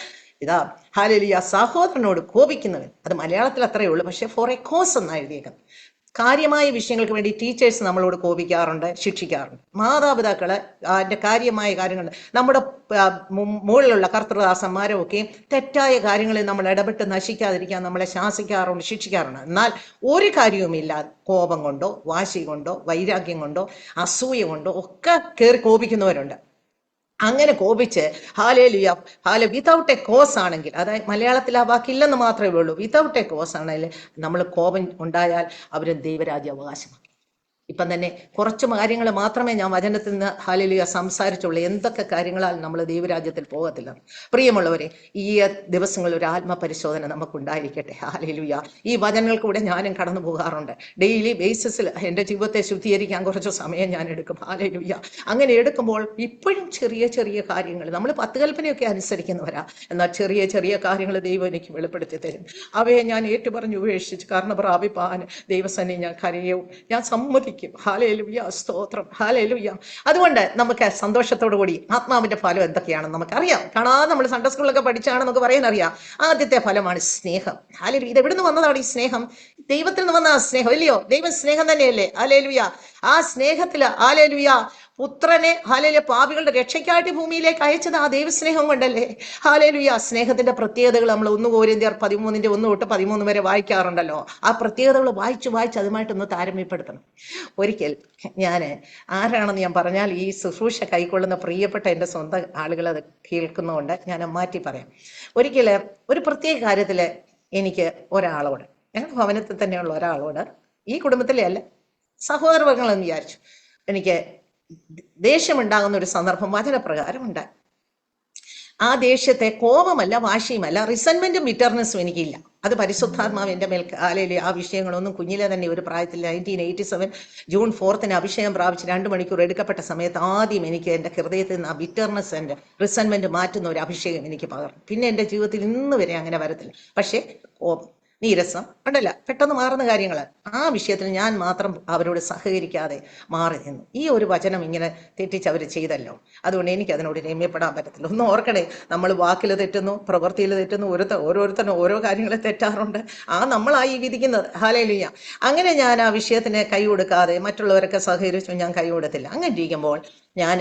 ഇതാ ഹല്ലേലൂയ സഹോദരനോട് കോപിക്കുന്നവൻ. അത് മലയാളത്തിൽ അത്രയേ ഉള്ളൂ, പക്ഷെ ഫോർ എ കോസ് എന്നാണ് എഴുതിയേക്കുന്നത്. കാര്യമായ വിഷയങ്ങൾക്ക് വേണ്ടി ടീച്ചേഴ്സ് നമ്മളോട് കോപിക്കാറുണ്ട്, ശിക്ഷിക്കാറുണ്ട്. മാതാപിതാക്കള് അതിന്റെ കാര്യമായ കാര്യങ്ങൾ, നമ്മുടെ മുകളിലുള്ള കർത്തൃദാസന്മാരും ഒക്കെ തെറ്റായ കാര്യങ്ങളിൽ നമ്മൾ ഇടപെട്ട് നശിക്കാതിരിക്കാൻ നമ്മളെ ശാസിക്കാറുണ്ട്, ശിക്ഷിക്കാറുണ്ട്. എന്നാൽ ഒരു കാര്യവുമില്ലാതെ കോപം കൊണ്ടോ വാശി കൊണ്ടോ വൈരാഗ്യം കൊണ്ടോ അസൂയ കൊണ്ടോ ഒക്കെ കയറി കോപിക്കുന്നവരുണ്ട്. അങ്ങനെ കോപിച്ച് ഹല്ലേലൂയ വിതൗട്ട് എ കോസ് ആണെങ്കിൽ, അതായത് മലയാളത്തിൽ ആ വാക്കില്ലെന്ന് മാത്രമേ ഉള്ളൂ, വിതൗട്ട് എ കോസ് ആണെങ്കിൽ നമ്മൾ കോപം ഉണ്ടായാൽ അവർ ദൈവരാജ്യ അവകാശമാക്കി. ഇപ്പം തന്നെ കുറച്ച് കാര്യങ്ങൾ മാത്രമേ ഞാൻ വചനത്തിൽ നിന്ന് ഹല്ലേലൂയ സംസാരിച്ചുള്ളൂ. എന്തൊക്കെ കാര്യങ്ങളാൽ നമ്മൾ ദൈവരാജ്യത്തിൽ പോകത്തില്ല. പ്രിയമുള്ളവരെ, ഈ ദിവസങ്ങളിൽ ഒരു ആത്മപരിശോധന നമുക്കുണ്ടായിരിക്കട്ടെ. ഹല്ലേലൂയ. ഈ വചനങ്ങൾ കൂടെ ഞാനും കടന്നു പോകാറുണ്ട്. ഡെയിലി ബേസിസിൽ എൻ്റെ ജീവിതത്തെ ശുദ്ധീകരിക്കാൻ കുറച്ച് സമയം ഞാൻ എടുക്കും. ഹല്ലേലൂയ. അങ്ങനെ എടുക്കുമ്പോൾ ഇപ്പോഴും ചെറിയ ചെറിയ കാര്യങ്ങൾ, നമ്മൾ 10 കൽപ്പനയൊക്കെ അനുസരിക്കുന്നവരാ, എന്നാൽ ചെറിയ ചെറിയ കാര്യങ്ങൾ ദൈവം എനിക്ക് വെളിപ്പെടുത്തി തരും. അവയെ ഞാൻ ഏറ്റുപറഞ്ഞ് ഉപേക്ഷിച്ച് കാരണം പ്രാപിപ്പാൻ ദൈവസന്നെ ഞാൻ കരയും, ഞാൻ സമ്മതിക്കും. ഹല്ലേലൂയ, സ്തോത്രം, ഹല്ലേലൂയ. അതുകൊണ്ട് നമുക്ക് സന്തോഷത്തോടു കൂടി ആത്മാവിന്റെ ഫലം എന്തൊക്കെയാണെന്ന് നമുക്കറിയാം. കാണാതെ നമ്മൾ സൺഡേ സ്കൂളിലൊക്കെ പഠിച്ചാണ് നമുക്ക് പറയാനറിയാം. ആദ്യത്തെ ഫലമാണ് സ്നേഹം. ഹല്ലേലൂയ. ഇത് എവിടുന്ന് വന്നതാണ് ഈ സ്നേഹം? ദൈവത്തിൽ നിന്ന് വന്ന ആ സ്നേഹം, ഇല്ലയോ? ദൈവം സ്നേഹം തന്നെയല്ലേ? ഹല്ലേലൂയ. ആ സ്നേഹത്തില് ഹല്ലേലൂയ പുത്രനെ ഹല്ലേലൂയ പാപികളുടെ രക്ഷയ്ക്കായിട്ട് ഭൂമിയിലേക്ക് അയച്ചത് ആ ദൈവസ്നേഹം കൊണ്ടല്ലേ? ഹല്ലേലൂയ. സ്നേഹത്തിന്റെ പ്രത്യേകതകൾ നമ്മൾ 1 കൊരിന്ത്യർ 13:1-13 വരെ വായിക്കാറുണ്ടല്ലോ. ആ പ്രത്യേകതകൾ വായിച്ച് അതുമായിട്ടൊന്ന് താരതമ്യപ്പെടുത്തണം. ഒരിക്കൽ ഞാൻ ആരാണെന്ന് ഞാൻ പറഞ്ഞാൽ ഈ ശുശ്രൂഷ കൈക്കൊള്ളുന്ന പ്രിയപ്പെട്ട എൻ്റെ സ്വന്തം ആളുകൾ അത് കേൾക്കുന്നതുകൊണ്ട് ഞാൻ മാറ്റി പറയാം. ഒരിക്കൽ ഒരു പ്രത്യേക കാര്യത്തിൽ എനിക്ക് ഒരാളോട്, ഞങ്ങളുടെ ഭവനത്തിൽ തന്നെയുള്ള ഒരാളോട്, ഈ കുടുംബത്തിലെ അല്ല, സഹോദരങ്ങളെന്ന് വിചാരിച്ചു, എനിക്ക് ദേഷ്യമുണ്ടാകുന്ന ഒരു സന്ദർഭം വചനപ്രകാരം ഉണ്ടായി. ആ ദേഷ്യത്തെ കോപമല്ല, വാശിയുമല്ല, റിസൻമെന്റും ബിറ്റർനെസ്സും എനിക്കില്ല. അത് പരിശുദ്ധാത്മാവ് എൻ്റെ മേൽ ആ വിഷയങ്ങളൊന്നും കുഞ്ഞിലെ തന്നെ ഒരു പ്രായത്തിൽ 1987 ജൂൺ 4 അഭിഷേകം പ്രാപിച്ച് 2 മണിക്കൂർ എടുക്കപ്പെട്ട സമയത്ത് ആദ്യം എനിക്ക് എൻ്റെ ഹൃദയത്തിൽ നിന്ന് ആ ബിറ്റർനെസ് ആൻഡ് റിസൻമെന്റ് മാറ്റുന്ന ഒരു അഭിഷേകം എനിക്ക് പകർന്നു. പിന്നെ എൻ്റെ ജീവിതത്തിൽ ഇന്ന് വരെ അങ്ങനെ വരത്തില്ല. പക്ഷേ കോപം, നീരസം ഉണ്ടല്ല, പെട്ടെന്ന് മാറുന്ന കാര്യങ്ങൾ, ആ വിഷയത്തിൽ ഞാൻ മാത്രം അവരോട് സഹകരിക്കാതെ മാറി നിന്നു. ഈ ഒരു വചനം ഇങ്ങനെ തെറ്റിച്ച് അവർ ചെയ്തല്ലോ, അതുകൊണ്ട് എനിക്ക് അതിനോട് രമ്യപ്പെടാൻ പറ്റത്തില്ല. ഒന്ന് ഓർക്കണേ, നമ്മൾ വാക്കിൽ തെറ്റുന്നു, പ്രവൃത്തിയിൽ തെറ്റുന്നു, ഓരോരുത്തരും ഓരോ കാര്യങ്ങൾ തെറ്റാറുണ്ട്. നമ്മളായി വിധിക്കുന്നത്. ഹല്ലേലൂയ. അങ്ങനെ ഞാൻ ആ വിഷയത്തിന് കൈ കൊടുക്കാതെ മറ്റുള്ളവരൊക്കെ സഹകരിച്ചു, ഞാൻ കൈ കൊടുത്തില്ല. അങ്ങനെ ഇരിക്കുമ്പോൾ ഞാൻ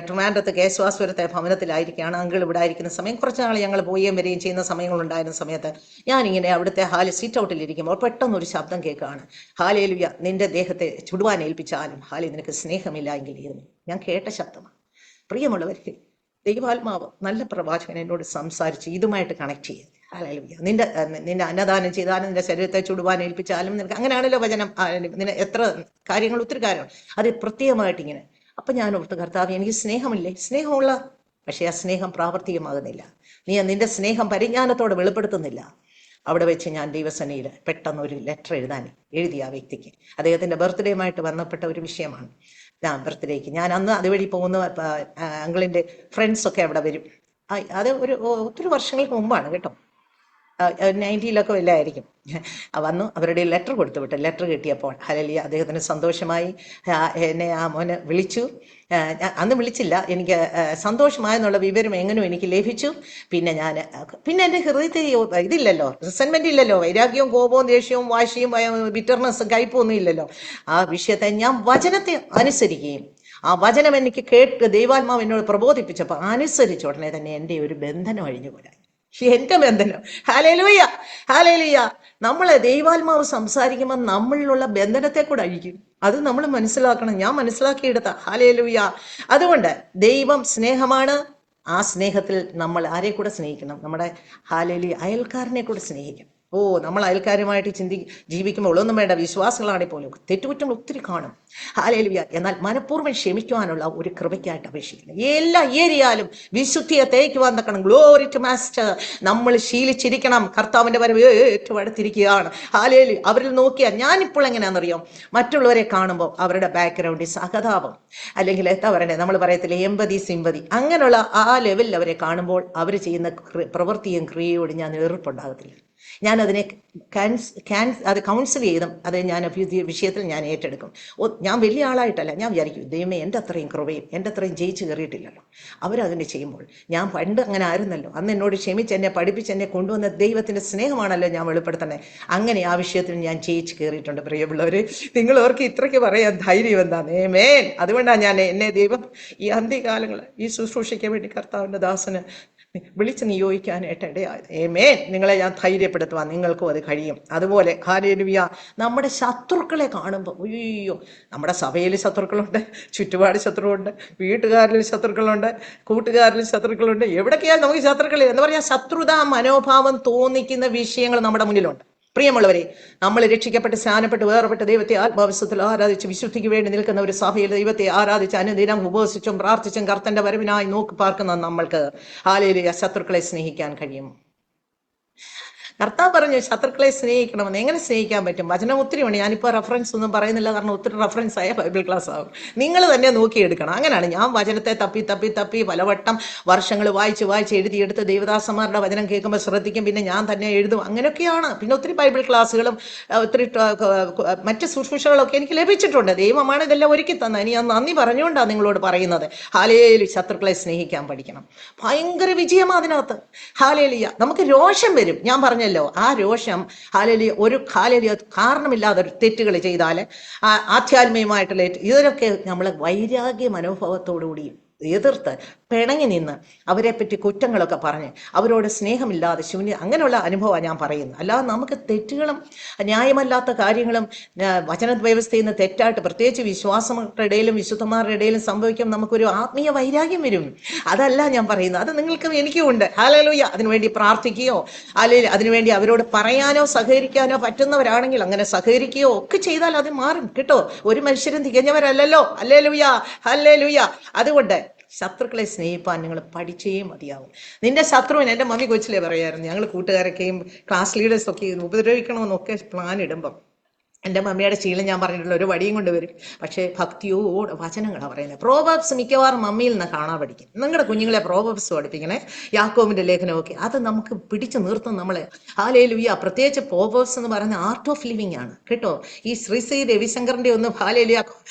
ട്രിവാൻഡ്രത്ത് കേശവാസ്വരത്തെ ഭവനത്തിലായിരിക്കുകയാണ്. അങ്കിൾ ഇവിടെ ആയിരിക്കുന്ന സമയം, കുറച്ച് നാൾ ഞങ്ങൾ പോവുകയും വരികയും ചെയ്യുന്ന സമയങ്ങളുണ്ടായിരുന്ന സമയത്ത് ഞാനിങ്ങനെ അവിടുത്തെ സീറ്റ് ഔട്ടിലിരിക്കുമ്പോൾ പെട്ടെന്നൊരു ശബ്ദം കേൾക്കുകയാണ്. ഹല്ലേലൂയ, നിന്റെ ദേഹത്തെ ചുടുവാൻ ഏൽപ്പിച്ചാലും നിനക്ക് സ്നേഹമില്ല എങ്കിൽ ഇരുന്നു. ഞാൻ കേട്ട ശബ്ദമാണ്. പ്രിയമുള്ളവർക്ക്, ദൈവാത്മാവ് നല്ല പ്രവാചകൻ എന്നോട് സംസാരിച്ച് ഇതുമായിട്ട് കണക്ട് ചെയ്ത്, ഹല്ലേലൂയ, നിന്റെ അന്നദാനം ചെയ്താലും നിന്റെ ശരീരത്തെ ചുടുവാൻ ഏൽപ്പിച്ചാലും നിനക്ക്, അങ്ങനെയാണല്ലോ വചനം. നിന്നെ എത്ര കാര്യങ്ങൾ, ഒത്തിരി കാര്യങ്ങൾ, അത് പ്രത്യേകമായിട്ട് ഇങ്ങനെ. അപ്പൊ ഞാൻ ഓർത്ത്, കർത്താവ്, എനിക്ക് സ്നേഹമില്ലേ? സ്നേഹമുള്ള, പക്ഷെ ആ സ്നേഹം പ്രാവർത്തികമാകുന്നില്ല. നിന്റെ സ്നേഹം പരിജ്ഞാനത്തോടെ വെളിപ്പെടുത്തുന്നില്ല. അവിടെ വെച്ച് ഞാൻ ദൈവസേനയിൽ പെട്ടെന്ന് ഒരു ലെറ്റർ എഴുതി ആ വ്യക്തിക്ക്. അദ്ദേഹത്തിന്റെ ബർത്ത്ഡേയുമായിട്ട് ബന്ധപ്പെട്ട ഒരു വിഷയമാണ്. ബർത്ത്ഡേക്ക് ഞാൻ അന്ന് അതുവഴി പോകുന്ന അങ്കിളിന്റെ ഫ്രണ്ട്സൊക്കെ അവിടെ വരും. അത് ഒത്തിരി വർഷങ്ങൾക്ക് മുമ്പാണ് കേട്ടോ, 90-ലൊക്കെ വല്ലതായിരിക്കും. വന്നു അവരുടെ ലെറ്റർ കൊടുത്തു വിട്ടു. ലെറ്റർ കിട്ടിയപ്പോൾ ഹല്ലേലൂയ, അദ്ദേഹത്തിന് സന്തോഷമായി. എന്നെ ആ മോനെ വിളിച്ചു. അന്ന് വിളിച്ചില്ല, എനിക്ക് സന്തോഷമായെന്നുള്ള വിവരം എങ്ങനെയോ എനിക്ക് ലഭിച്ചു. പിന്നെ എൻ്റെ ഹൃദയത്തിൽ ഇതില്ലല്ലോ, റിസൻമെന്റ് ഇല്ലല്ലോ, വൈരാഗ്യവും കോപവും ദേഷ്യവും വാശിയും ബിറ്റർനെസ്സും കയ്പൊന്നും ഇല്ലല്ലോ. ആ വിഷയത്തെ ഞാൻ വചനത്തെ അനുസരിക്കുകയും ആ വചനം എനിക്ക് കേട്ട് ദൈവാത്മാവ് എന്നോട് പ്രബോധിപ്പിച്ചപ്പോൾ അനുസരിച്ച ഉടനെ തന്നെ എൻ്റെ ഒരു ബന്ധനം അഴിഞ്ഞു പോരാ, എന്റെ ബന്ധനം. Hallelujah, hallelujah. നമ്മളെ ദൈവാത്മാവ് സംസാരിക്കുമ്പോൾ നമ്മളിലുള്ള ബന്ധനത്തെ കൂടെ അഴിക്കും. അത് നമ്മൾ മനസ്സിലാക്കണം. ഞാൻ മനസ്സിലാക്കിയെടുത്ത. ഹല്ലേലൂയ. അതുകൊണ്ട് ദൈവം സ്നേഹമാണ്. ആ സ്നേഹത്തിൽ നമ്മൾ ആരെ കൂടെ സ്നേഹിക്കണം? നമ്മുടെ ഹല്ലേലൂയ അയൽക്കാരനെ കൂടെ സ്നേഹിക്കണം. നമ്മൾ അയൽക്കാരുമായിട്ട് ജീവിക്കുമ്പോൾ ഒന്നും വേണ്ട, വിശ്വാസികളാണെങ്കിൽ പോലും തെറ്റുകുറ്റങ്ങൾ ഒത്തിരി കാണും. ഹല്ലേലൂയ. എന്നാൽ മനഃപൂർവ്വം ക്ഷമിക്കുവാനുള്ള ഒരു കൃപയ്ക്കായിട്ട് അപേക്ഷിക്കണം. എല്ലാ ഏരിയയിലും വിശുദ്ധിയെ തേക്കുവാൻ തക്കണം. Glory to master. നമ്മൾ ശീലിച്ചിരിക്കണം. കർത്താവിന്റെ വരവ് ഏറ്റവും അടുത്തിരിക്കുകയാണ്. ഹല്ലേലൂയ. അവരിൽ നോക്കിയാൽ ഞാനിപ്പോൾ എങ്ങനെയാണെന്നറിയോ, മറ്റുള്ളവരെ കാണുമ്പോൾ അവരുടെ ബാക്ക്ഗ്രൗണ്ടിൽ സഹതാപം, അല്ലെങ്കിൽ എന്താ പറയണേ, നമ്മൾ പറയത്തില്ലേ, എമ്പതി സിമ്പതി, അങ്ങനെയുള്ള ആ ലെവലിൽ അവരെ കാണുമ്പോൾ അവർ ചെയ്യുന്ന പ്രവൃത്തിയും ക്രിയയോട് ഞാൻ എതിർപ്പുണ്ടാകത്തില്ല. ഞാനതിനെ അത് കൗൺസിൽ ചെയ്തും അത് ഞാൻ വിഷയത്തിൽ ഞാൻ ഏറ്റെടുക്കും. ഞാൻ വലിയ ആളായിട്ടല്ല, ഞാൻ വിചാരിക്കും, ദൈവമേ, എൻ്റെ അത്രയും കൃപയും എൻ്റെ അത്രയും ജയിച്ച് കയറിയിട്ടില്ലല്ലോ. അവരതിനെ ചെയ്യുമ്പോൾ ഞാൻ പണ്ട് അങ്ങനെ ആയിരുന്നല്ലോ, അന്ന് എന്നോട് ക്ഷമിച്ച് എന്നെ പഠിപ്പിച്ച് എന്നെ കൊണ്ടുവന്ന ദൈവത്തിൻ്റെ സ്നേഹമാണല്ലോ ഞാൻ വെളിപ്പെടുത്തണേ. അങ്ങനെ ആ വിഷയത്തിൽ ഞാൻ ജയിച്ച് കയറിയിട്ടുണ്ട്. പ്രിയമുള്ളവർ, നിങ്ങളവർക്ക് ഇത്രയ്ക്ക് പറയാൻ ധൈര്യം എന്താണ്? ആമേൻ. അതുകൊണ്ടാണ് എന്നെ ദൈവം ഈ അന്ത്യകാലങ്ങൾ ഈ ശുശ്രൂഷയ്ക്ക് വേണ്ടി കർത്താവിൻ്റെ ദാസന് വിളിച്ച് നിയോഗിക്കാനായിട്ട് ഇടയായത്. ആമേൻ. നിങ്ങളെ ഞാൻ ധൈര്യപ്പെടുത്തുവാൻ നിങ്ങൾക്കും അത് കഴിയും. അതുപോലെ ഹല്ലേലൂയ, നമ്മുടെ ശത്രുക്കളെ കാണുമ്പോൾ, അയ്യോ, നമ്മുടെ സഭയിൽ ശത്രുക്കളുണ്ട്, ചുറ്റുപാട് ശത്രുവുണ്ട്, വീട്ടുകാരിൽ ശത്രുക്കളുണ്ട്, കൂട്ടുകാരിൽ ശത്രുക്കളുണ്ട്, എവിടൊക്കെയാണ് നമുക്ക് ശത്രുക്കൾ എന്ന് പറഞ്ഞാൽ ശത്രുതാ മനോഭാവം തോന്നിക്കുന്ന വിഷയങ്ങൾ നമ്മുടെ മുന്നിലുണ്ട്. പ്രിയമുള്ളവരെ, നമ്മൾ രക്ഷിക്കപ്പെട്ട് സ്നാനപ്പെട്ട് വേർപെട്ട് ദൈവത്തെ ആത്മാവിശ്വത്തിൽ ആരാധിച്ച് വിശുദ്ധിക്ക് വേണ്ടി നിൽക്കുന്ന ഒരു സഭയിൽ ദൈവത്തെ ആരാധിച്ച് അനുദിനം ഉപവസിച്ചും പ്രാർത്ഥിച്ചും കർത്തന്റെ വരവിനായി നോക്കി പാർക്കുന്ന നമ്മൾക്ക് ഹല്ലേലൂയ ശത്രുക്കളെ സ്നേഹിക്കാൻ കഴിയും. കർത്താവ് പറഞ്ഞു ശത്രുക്കളെ സ്നേഹിക്കണമെന്ന്. എങ്ങനെ സ്നേഹിക്കാൻ പറ്റും? വചനം ഒത്തിരി ഉണ്ട്. ഞാനിപ്പോൾ റെഫറൻസ് ഒന്നും പറയുന്നില്ല, കാരണം ഒത്തിരി റെഫറൻസ് ആയ ബൈബിൾ ക്ലാസ് ആകും. നിങ്ങൾ തന്നെ നോക്കിയെടുക്കണം. അങ്ങനെയാണ് ഞാൻ വചനത്തെ തപ്പി പലവട്ടം വർഷങ്ങൾ വായിച്ച് എഴുതിയെടുത്ത് ദൈവദാസന്മാരുടെ വചനം കേൾക്കുമ്പോൾ ശ്രദ്ധിക്കും, പിന്നെ ഞാൻ തന്നെ എഴുതും. അങ്ങനെയൊക്കെയാണ്. പിന്നെ ഒത്തിരി ബൈബിൾ ക്ലാസ്സുകളും ഒത്തിരി മറ്റ് ശുശ്രൂഷകളൊക്കെ എനിക്ക് ലഭിച്ചിട്ടുണ്ട്. ദൈവമാണ് ഇതെല്ലാം ഒരുക്കി തന്നെ. ഇനി ഞാൻ നന്ദി പറഞ്ഞുകൊണ്ടാണ് നിങ്ങളോട് പറയുന്നത്. ഹല്ലേലൂയ ശത്രുക്കളെ സ്നേഹിക്കാൻ പഠിക്കണം. ഭയങ്കര വിജയമാണ് അതിനകത്ത്. ഹല്ലേലൂയ. നമുക്ക് രോഷം വരും. ഞാൻ പറഞ്ഞല്ലോ ആ രോഷം ഹല്ലേലൂയ ഒരു കാരണമില്ലാതെ ഒരു തെറ്റുകൾ ചെയ്താൽ ആധ്യാത്മികമായിട്ടുള്ള ഇതിലൊക്കെ നമ്മൾ വൈരാഗ്യ മനോഭാവത്തോടുകൂടി എതിർത്ത് പിണങ്ങി നിന്ന് അവരെ പറ്റി കുറ്റങ്ങളൊക്കെ പറഞ്ഞ് അവരോട് സ്നേഹമില്ലാതെ അങ്ങനെയുള്ള അനുഭവമാണ് ഞാൻ പറയുന്നത്. അല്ലാതെ നമുക്ക് തെറ്റുകളും ന്യായമല്ലാത്ത കാര്യങ്ങളും വചന വ്യവസ്ഥയിൽ നിന്ന് തെറ്റായിട്ട് പ്രത്യേകിച്ച് വിശ്വാസങ്ങളുടെ ഇടയിലും വിശുദ്ധന്മാരുടെ ഇടയിലും സംഭവിക്കും. നമുക്കൊരു ആത്മീയ വൈരാഗ്യം വരും. അതല്ല ഞാൻ പറയുന്നത്. അത് നിങ്ങൾക്കും എനിക്കും ഉണ്ട്. ഹല്ലേലൂയ. അതിനുവേണ്ടി പ്രാർത്ഥിക്കുകയോ അല്ലെങ്കിൽ അതിനുവേണ്ടി അവരോട് പറയാനോ സഹകരിക്കാനോ പറ്റുന്നവരാണെങ്കിൽ അങ്ങനെ സഹകരിക്കുകയോ ഒക്കെ ചെയ്താൽ അത് മാറും കേട്ടോ. ഒരു മനുഷ്യരും തികഞ്ഞവരല്ലല്ലോ. Hallelujah hallelujah. അതുകൊണ്ട് ശത്രുക്കളെ സ്നേഹിപ്പാൻ നിങ്ങൾ പഠിച്ചേ മതിയാവും. നിന്റെ ശത്രുവിന്, എൻ്റെ മമ്മി കൊച്ചിലെ പറയായിരുന്നു, ഞങ്ങൾ കൂട്ടുകാരൊക്കെയും ക്ലാസ് ലീഡേഴ്സൊക്കെ ഉപദ്രവിക്കണമെന്നൊക്കെ പ്ലാൻ ഇടുമ്പം എൻ്റെ മമ്മിയുടെ ശീലം ഞാൻ പറഞ്ഞിട്ടുള്ള ഒരു വടിയും കൊണ്ട് വരും. പക്ഷേ ഭക്തിയോട് വചനങ്ങളാണ് പറയുന്നത്. പ്രോവർബ്സ് മിക്കവാറും മമ്മിയിൽ നിന്ന് കാണാൻ പഠിക്കും. നിങ്ങളുടെ കുഞ്ഞുങ്ങളെ പ്രോവർബ്സ് പഠിപ്പിക്കണേ. യാക്കോബിൻ്റെ ലേഖനമൊക്കെ അത് നമുക്ക് പിടിച്ചു നിർത്തും നമ്മളെ. ഹല്ലേലൂയ. പ്രത്യേകിച്ച് പ്രോവർബ്സ് എന്ന് പറയുന്ന ആർട്ട് ഓഫ് ലിവിങ് ആണ് കേട്ടോ. ഈ ശ്രീ രവിശങ്കറിൻ്റെ ഒന്നും ഹല്ലേലൂയ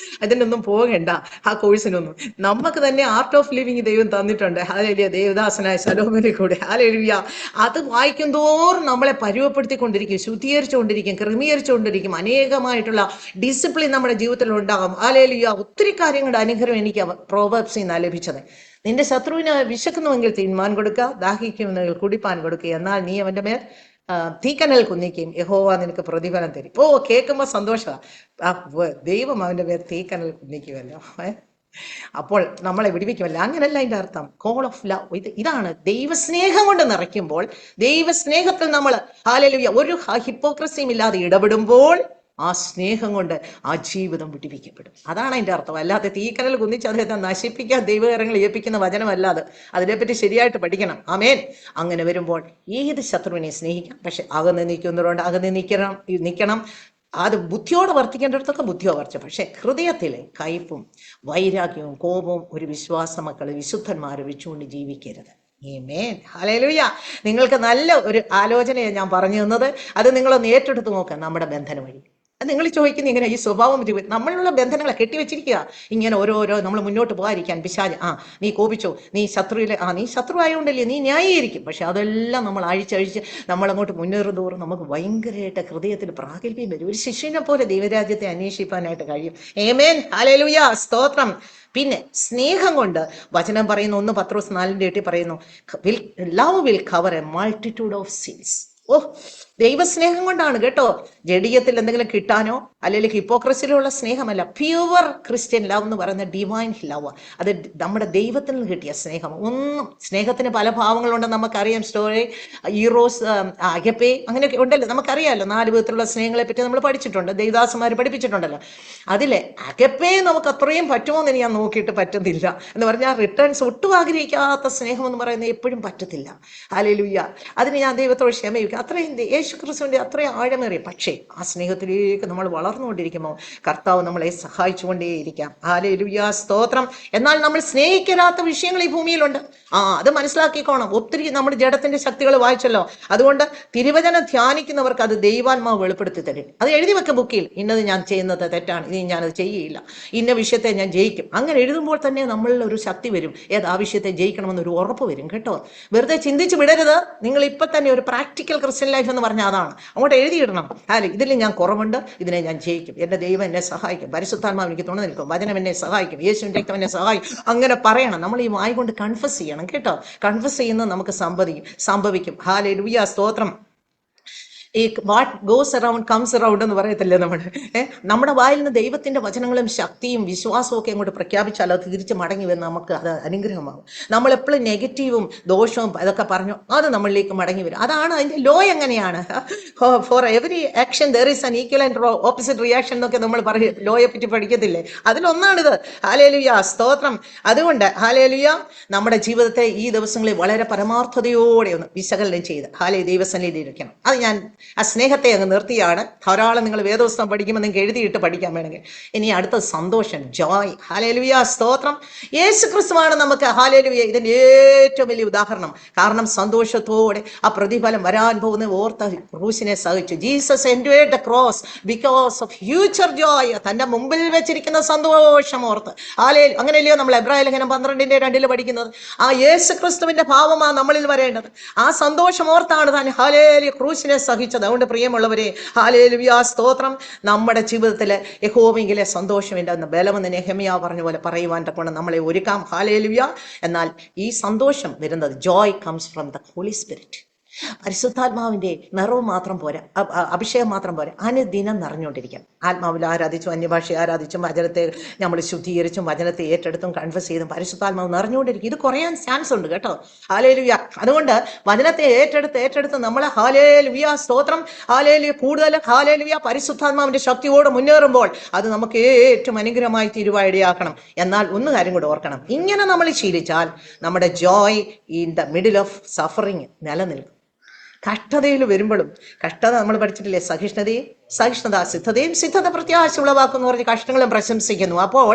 അതിനൊന്നും പോകേണ്ട, ആ കോഴ്സിനൊന്നും. നമുക്ക് തന്നെ ആർട്ട് ഓഫ് ലിവിങ് ദൈവം തന്നിട്ടുണ്ട്. ഹല്ലേലൂയ. ദേവദാസനായ ശലോമോനെ കൂടെ. ഹല്ലേലൂയ. അത് വായിക്കും തോറും നമ്മളെ പരുവപ്പെടുത്തിക്കൊണ്ടിരിക്കും, ശുദ്ധീകരിച്ചുകൊണ്ടിരിക്കും, ക്രമീകരിച്ചുകൊണ്ടിരിക്കും. അനേകമായിട്ടുള്ള ഡിസിപ്ലിൻ നമ്മുടെ ജീവിതത്തിൽ ഉണ്ടാകും. ഹല്ലേലൂയ. ഒത്തിരി കാര്യങ്ങളുടെ അനുഗ്രഹം എനിക്ക് പ്രോവർബ്സിൽ നിന്നാണ് ലഭിച്ചത്. നിന്റെ ശത്രുവിന് വിശക്കുന്നുവെങ്കിൽ തിന്മാൻ കൊടുക്കുക, ദാഹിക്കുമെങ്കിൽ കുടിപ്പാൻ കൊടുക്കുക, എന്നാൽ നീ അവന്റെ മേൽ തീക്കനൽ കുന്നിക്കുകയും യഹോവ നിനക്ക് പ്രതിഫലം തരും. കേൾക്കുമ്പോൾ സന്തോഷമാണ്. ദൈവം അവന്റെ മേൽ തീക്കനൽ കുന്നിക്കുമല്ലോ. അപ്പോൾ നമ്മളെ വിടിവിക്കുമല്ലോ. അങ്ങനല്ല അതിൻ്റെ അർത്ഥം. Call of love. ഇതാണ് ദൈവസ്നേഹം കൊണ്ട് നിറയ്ക്കുമ്പോൾ, ദൈവസ്നേഹത്തിൽ നമ്മൾ ഹല്ലേലൂയ ഒരു ഹിപ്പോക്രസിയും ഇല്ലാതെ ഇടപെടുമ്പോൾ ആ സ്നേഹം കൊണ്ട് ആ ജീവിതം വിടിവിക്കപ്പെടും. അതാണ് അതിൻ്റെ അർത്ഥം. അല്ലാതെ തീക്കനൽ കുന്നിച്ച് അദ്ദേഹത്തെ നശിപ്പിക്കാൻ ദൈവകരങ്ങൾ ഏൽപ്പിക്കുന്ന വചനമല്ലാതെ അതിനെപ്പറ്റി ശരിയായിട്ട് പഠിക്കണം. ആമേൻ. അങ്ങനെ വരുമ്പോൾ ഏത് ശത്രുവിനെ സ്നേഹിക്കാം. പക്ഷെ അകന്ന് നിൽക്കുന്നവരുണ്ട്, അകന്ന് നിൽക്കണം. അത് ബുദ്ധിയോടെ വർത്തിക്കേണ്ടടുത്തൊക്കെ ബുദ്ധിയോടെ വർത്തിച്ചു. പക്ഷെ ഹൃദയത്തിലെ കയ്പും വൈരാഗ്യവും കോപവും ഒരു വിശ്വാസ മക്കൾ വിശുദ്ധന്മാരെ വെച്ചുകൊണ്ട് ജീവിക്കരുത്. ആമേൻ. ഹല്ലേലൂയ. നിങ്ങൾക്ക് നല്ല ഒരു ആലോചനയാണ് ഞാൻ പറഞ്ഞു തന്നത്. അത് നിങ്ങളൊന്ന് ഏറ്റെടുത്ത് നോക്കാം. നമ്മുടെ ബന്ധനം വഴി നിങ്ങൾ ചോദിക്കുന്നത് ഇങ്ങനെ ഈ സ്വഭാവം നമ്മളുള്ള ബന്ധനങ്ങളെ കെട്ടിവെച്ചിരിക്കുക. ഇങ്ങനെ ഓരോരോ നമ്മൾ മുന്നോട്ട് പോകാതിരിക്കാൻ പിശാച് നീ കോപിച്ചോ, നീ നീ ശത്രു ആയതുകൊണ്ടല്ലേ, നീ ന്യായീകരിക്കും. പക്ഷെ അതെല്ലാം നമ്മൾ അഴിച്ചഴിച്ച് നമ്മളങ്ങോട്ട് മുന്നേറും തോറും നമുക്ക് ഭയങ്കരമായിട്ട് ഹൃദയത്തിൽ പ്രാഗൽഭ്യം വരും. ഒരു ശിശുവിനെ പോലെ ദൈവരാജ്യത്തെ അന്വേഷിക്കാനായിട്ട് കഴിയും. ആമേൻ. ഹല്ലേലൂയ. സ്തോത്രം. പിന്നെ സ്നേഹം കൊണ്ട് വചനം പറയുന്നു, 1 പത്രോസ് 4:8 പറയുന്നു, love will cover A multitude of since. ദൈവസ്നേഹം കൊണ്ടാണ് കേട്ടോ. ജഡീയത്തിൽ എന്തെങ്കിലും കിട്ടാനോ അല്ലെങ്കിൽ ഹിപ്പോക്രസിയിലുള്ള സ്നേഹമല്ല. പ്യുവർ ക്രിസ്ത്യൻ ലവ് എന്ന് പറയുന്ന ഡിവൈൻ ലവ്. അത് നമ്മുടെ ദൈവത്തിൽ നിന്ന് കിട്ടിയ സ്നേഹം. സ്നേഹത്തിന് പല ഭാവങ്ങളുണ്ടെന്ന് നമുക്കറിയാം. സ്റ്റോറി, ഈറോസ്, അഗപ്പേ, അങ്ങനെയൊക്കെ ഉണ്ടല്ലോ, നമുക്കറിയാമല്ലോ. 4 വിധത്തിലുള്ള സ്നേഹങ്ങളെ പറ്റി നമ്മൾ പഠിച്ചിട്ടുണ്ട്, ദേവദാസന്മാർ പഠിപ്പിച്ചിട്ടുണ്ടല്ലോ. അതിലെ അഗപ്പേ നമുക്ക് അത്രയും പറ്റുമോ എന്ന് ഞാൻ നോക്കിയിട്ട് പറ്റുന്നില്ല. എന്ന് പറഞ്ഞാൽ റിട്ടേൺസ് ഒട്ടും ആഗ്രഹിക്കാത്ത സ്നേഹം എന്ന് പറയുന്നത് എപ്പോഴും പറ്റത്തില്ല. ഹല്ലേലൂയ. അതിന് ഞാൻ ദൈവത്തോട് ക്ഷമയിക്കും. അത്രയും യേശുക്രിസ്തുവിന്റെ അത്രയും ആഴമേറിയ, പക്ഷേ ആ സ്നേഹത്തിലേക്ക് നമ്മൾ വളർന്നുകൊണ്ടിരിക്കുമ്പോൾ കർത്താവ് നമ്മളെ സഹായിച്ചുകൊണ്ടേയിരിക്കാം. ഹല്ലേലൂയ. സ്തോത്രം. എന്നാൽ നമ്മൾ സ്നേഹിക്കാത്ത വിഷയങ്ങൾ ഈ ഭൂമിയിലുണ്ട്. അത് മനസ്സിലാക്കിക്കോണം. ഒത്തിരി നമ്മുടെ ജഡത്തിന്റെ ശക്തികൾ വായിച്ചല്ലോ. അതുകൊണ്ട് തിരുവചനം ധ്യാനിക്കുന്നവർക്ക് അത് ദൈവാത്മാവ് വെളിപ്പെടുത്തി തരും. അത് എഴുതി വെക്ക ബുക്കിൽ. ഇന്നത് ഞാൻ ചെയ്യുന്നത് തെറ്റാണ്, ഇനി ഞാനത് ചെയ്യില്ല, ഇന്ന വിഷയത്തെ ഞാൻ ജയിക്കും. അങ്ങനെ എഴുതുമ്പോൾ തന്നെ നമ്മളിൽ ഒരു ശക്തി വരും. ആ വിഷയത്തെ ജയിക്കണമെന്നൊരു ഉറപ്പ് വരും കേട്ടോ. വെറുതെ ചിന്തിച്ച് വിടരുത്. നിങ്ങൾ ഇപ്പൊ തന്നെ ഒരു പ്രാക്ടിക്കൽ ക്രിസ്ത്യൻ ലൈഫ് എന്ന് പറഞ്ഞാൽ അതാണ്. അങ്ങോട്ട് എഴുതിയിടണം. ഇതിൽ ഞാൻ കുറവുണ്ട്, ഇതിനെ ഞാൻ ജയിക്കും, എൻ്റെ ദൈവം എന്നെ സഹായിക്കും, പരിശുദ്ധാത്മാവ് എനിക്ക് തുണ നിൽക്കും, വചനം എന്നെ സഹായിക്കും, യേശുവിൻ്റെ രക്തം എന്നെ സഹായിക്കും. അങ്ങനെ പറയണം. നമ്മൾ ഈ വായി കൊണ്ട് കൺഫസ് ചെയ്യണം കേട്ടോ. കൺഫസ് ചെയ്യുന്നത് നമുക്ക് സംഭവിക്കും. ഹല്ലേലൂയ. സ്തോത്രം. ഈ what goes around comes around എന്ന് പറയത്തില്ലേ നമ്മൾ. നമ്മുടെ വായിൽ നിന്ന് ദൈവത്തിന്റെ വചനങ്ങളും ശക്തിയും വിശ്വാസവും ഒക്കെ അങ്ങോട്ട് പ്രഖ്യാപിച്ചാൽ അത് തിരിച്ച് മടങ്ങി വന്ന് നമുക്ക് അത് അനുഗ്രഹമാകും. നമ്മളെപ്പോഴും നെഗറ്റീവും ദോഷവും അതൊക്കെ പറഞ്ഞു അത് നമ്മളിലേക്ക് മടങ്ങി വരും. അതാണ് അതിന്റെ ലോ. എങ്ങനെയാണ്? For every action there is an equal and opposite reaction എന്നൊക്കെ നമ്മൾ പറയും, ലോയെ പറ്റി പഠിക്കത്തില്ലേ? അതിലൊന്നാണിത്. ഹല്ലേലൂയ, സ്തോത്രം. അതുകൊണ്ട് ഹല്ലേലൂയ, നമ്മുടെ ജീവിതത്തെ ഈ ദിവസങ്ങളിൽ വളരെ പരമാർത്ഥതയോടെ ഒന്ന് വിശകലനം ചെയ്ത് ദൈവസന്നിധിയിൽ ഇരിക്കണം. അത് ഞാൻ ആ സ്നേഹത്തെ അങ്ങ് നിർത്തിയാണ്. ധാരാളം നിങ്ങൾ വേദപുസ്തകം പഠിക്കുമ്പോൾ നിങ്ങൾക്ക് എഴുതിയിട്ട് പഠിക്കാൻ വേണമെങ്കിൽ. ഇനി അടുത്ത സന്തോഷം, ജോയ്. ഹല്ലേലൂയ, സ്തോത്രം. യേശു ക്രിസ്തുവാണ് നമുക്ക് ഹല്ലേലൂയ ഇതിന്റെ ഏറ്റവും വലിയ ഉദാഹരണം. കാരണം സന്തോഷത്തോടെ ആ പ്രതിഫലം വരാൻ പോകുന്ന ഓർത്ത ക്രൂശിനെ സഹിച്ചു. Jesus endured the cross because of future Joy. തന്റെ മുമ്പിൽ വെച്ചിരിക്കുന്ന സന്തോഷം ഓർത്ത്. അങ്ങനെയല്ലയോ നമ്മൾ എബ്രായ ലേഖനം 12:2 പഠിക്കുന്നത്? ആ യേശു ക്രിസ്തുവിന്റെ ഭാവമാണ് നമ്മളിൽ വരേണ്ടത്. ആ സന്തോഷം ഓർത്താണ് താൻ ഹല്ലേലൂയ ക്രൂശിനെ സഹിച്ചത്. അതുകൊണ്ട് പ്രിയമുള്ളവരെ, ഹല്ലേലൂയ, സ്തോത്രം. നമ്മുടെ ജീവിതത്തില് യഹോവയെങ്കിലെ സന്തോഷമില്ല എന്ന ബലമെന്ന് നെഹെമ്യാവ് പറഞ്ഞ പോലെ പറയുവാൻ തക്കവണ്ണം നമ്മളെ ഒരുക്കാം. ഹല്ലേലൂയ. എന്നാൽ ഈ സന്തോഷം വരുന്നത്, joy comes from the holy spirit. പരിശുദ്ധാത്മാവിന്റെ നിറവ് മാത്രം പോരാ, അഭിഷേകം മാത്രം പോരാ, അനുദിനം നിറഞ്ഞുകൊണ്ടിരിക്കണം. ആത്മാവിൽ ആരാധിച്ചും അന്യഭാഷ ആരാധിച്ചും വചനത്തെ നമ്മൾ ശുദ്ധീകരിച്ചും വചനത്തെ ഏറ്റെടുത്തും കൺഫസ് ചെയ്തും പരിശുദ്ധാത്മാവ് നിറഞ്ഞുകൊണ്ടിരിക്കും. ഇത് കുറയാൻ ചാൻസ് ഉണ്ട് കേട്ടോ. ഹല്ലേലൂയ. അതുകൊണ്ട് വചനത്തെ ഏറ്റെടുത്ത് നമ്മളെ ഹല്ലേലൂയ, സ്തോത്രം, ഹല്ലേലൂയ, കൂടുതൽ ഹല്ലേലൂയ പരിശുദ്ധാത്മാവിന്റെ ശക്തിയോടെ മുന്നേറുമ്പോൾ അത് നമുക്ക് ഏറ്റവും അനുഗ്രഹമായി തീരുവായിടയാക്കണം. എന്നാൽ ഒന്ന് കാര്യം കൂടെ ഓർക്കണം, ഇങ്ങനെ നമ്മൾ ശീലിച്ചാൽ നമ്മുടെ Joy in the middle of suffering നിലനിൽക്കും. കഷ്ടതയിൽ വരുമ്പോഴും, കഷ്ടത നമ്മൾ പഠിച്ചിട്ടില്ലേ? സഹിഷ്ണുത സിദ്ധതയും, സിദ്ധത പ്രത്യാശ ഉളവാക്കുന്നു പറഞ്ഞ് കഷ്ടങ്ങളും പ്രശംസിക്കുന്നു. അപ്പോൾ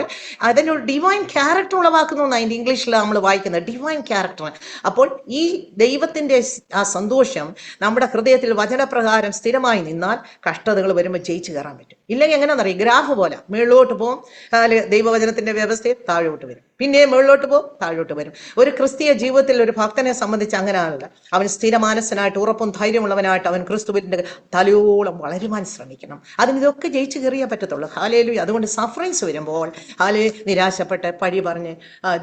അതിനൊരു ഡിവൈൻ ക്യാരക്ടർ ഉളവാക്കുന്നു എന്നാണ് അതിൻ്റെ ഇംഗ്ലീഷിൽ നമ്മൾ വായിക്കുന്നത്, ഡിവൈൻ ക്യാരക്ടർ. അപ്പോൾ ഈ ദൈവത്തിന്റെ ആ സന്തോഷം നമ്മുടെ ഹൃദയത്തിൽ വചനപ്രകാരം സ്ഥിരമായി നിന്നാൽ കഷ്ടതകൾ വരുമ്പോൾ ജയിച്ചു കയറാൻ പറ്റും. ഇല്ലെങ്കിൽ എങ്ങനെയാണെന്നറിയാം, ഗ്രാഫ് പോലെ മേളിലോട്ട് പോകും, ദൈവവചനത്തിന്റെ വ്യവസ്ഥയിൽ താഴോട്ട് വരും, പിന്നെ മുകളിലോട്ട് പോകും, താഴോട്ട് വരും. ഒരു ക്രിസ്തീയ ജീവിതത്തിൽ ഒരു ഭക്തനെ സംബന്ധിച്ച് അങ്ങനെയാണല്ലോ. അവൻ സ്ഥിരമാനസനായിട്ട് ഉറപ്പും ധൈര്യമുള്ളവനായിട്ട് അവൻ ക്രിസ്തുവിന്റെ തലയോളം വളരുവാൻ ശ്രമിക്കണം. ഇതൊക്കെ ജയിച്ചു കയറിയേ പറ്റത്തുള്ളൂ. ഹല്ലേലൂയ. അതുകൊണ്ട് സഫറിങ്സ് വരുമ്പോൾ നിരാശപ്പെട്ട് പഴി പറഞ്ഞ്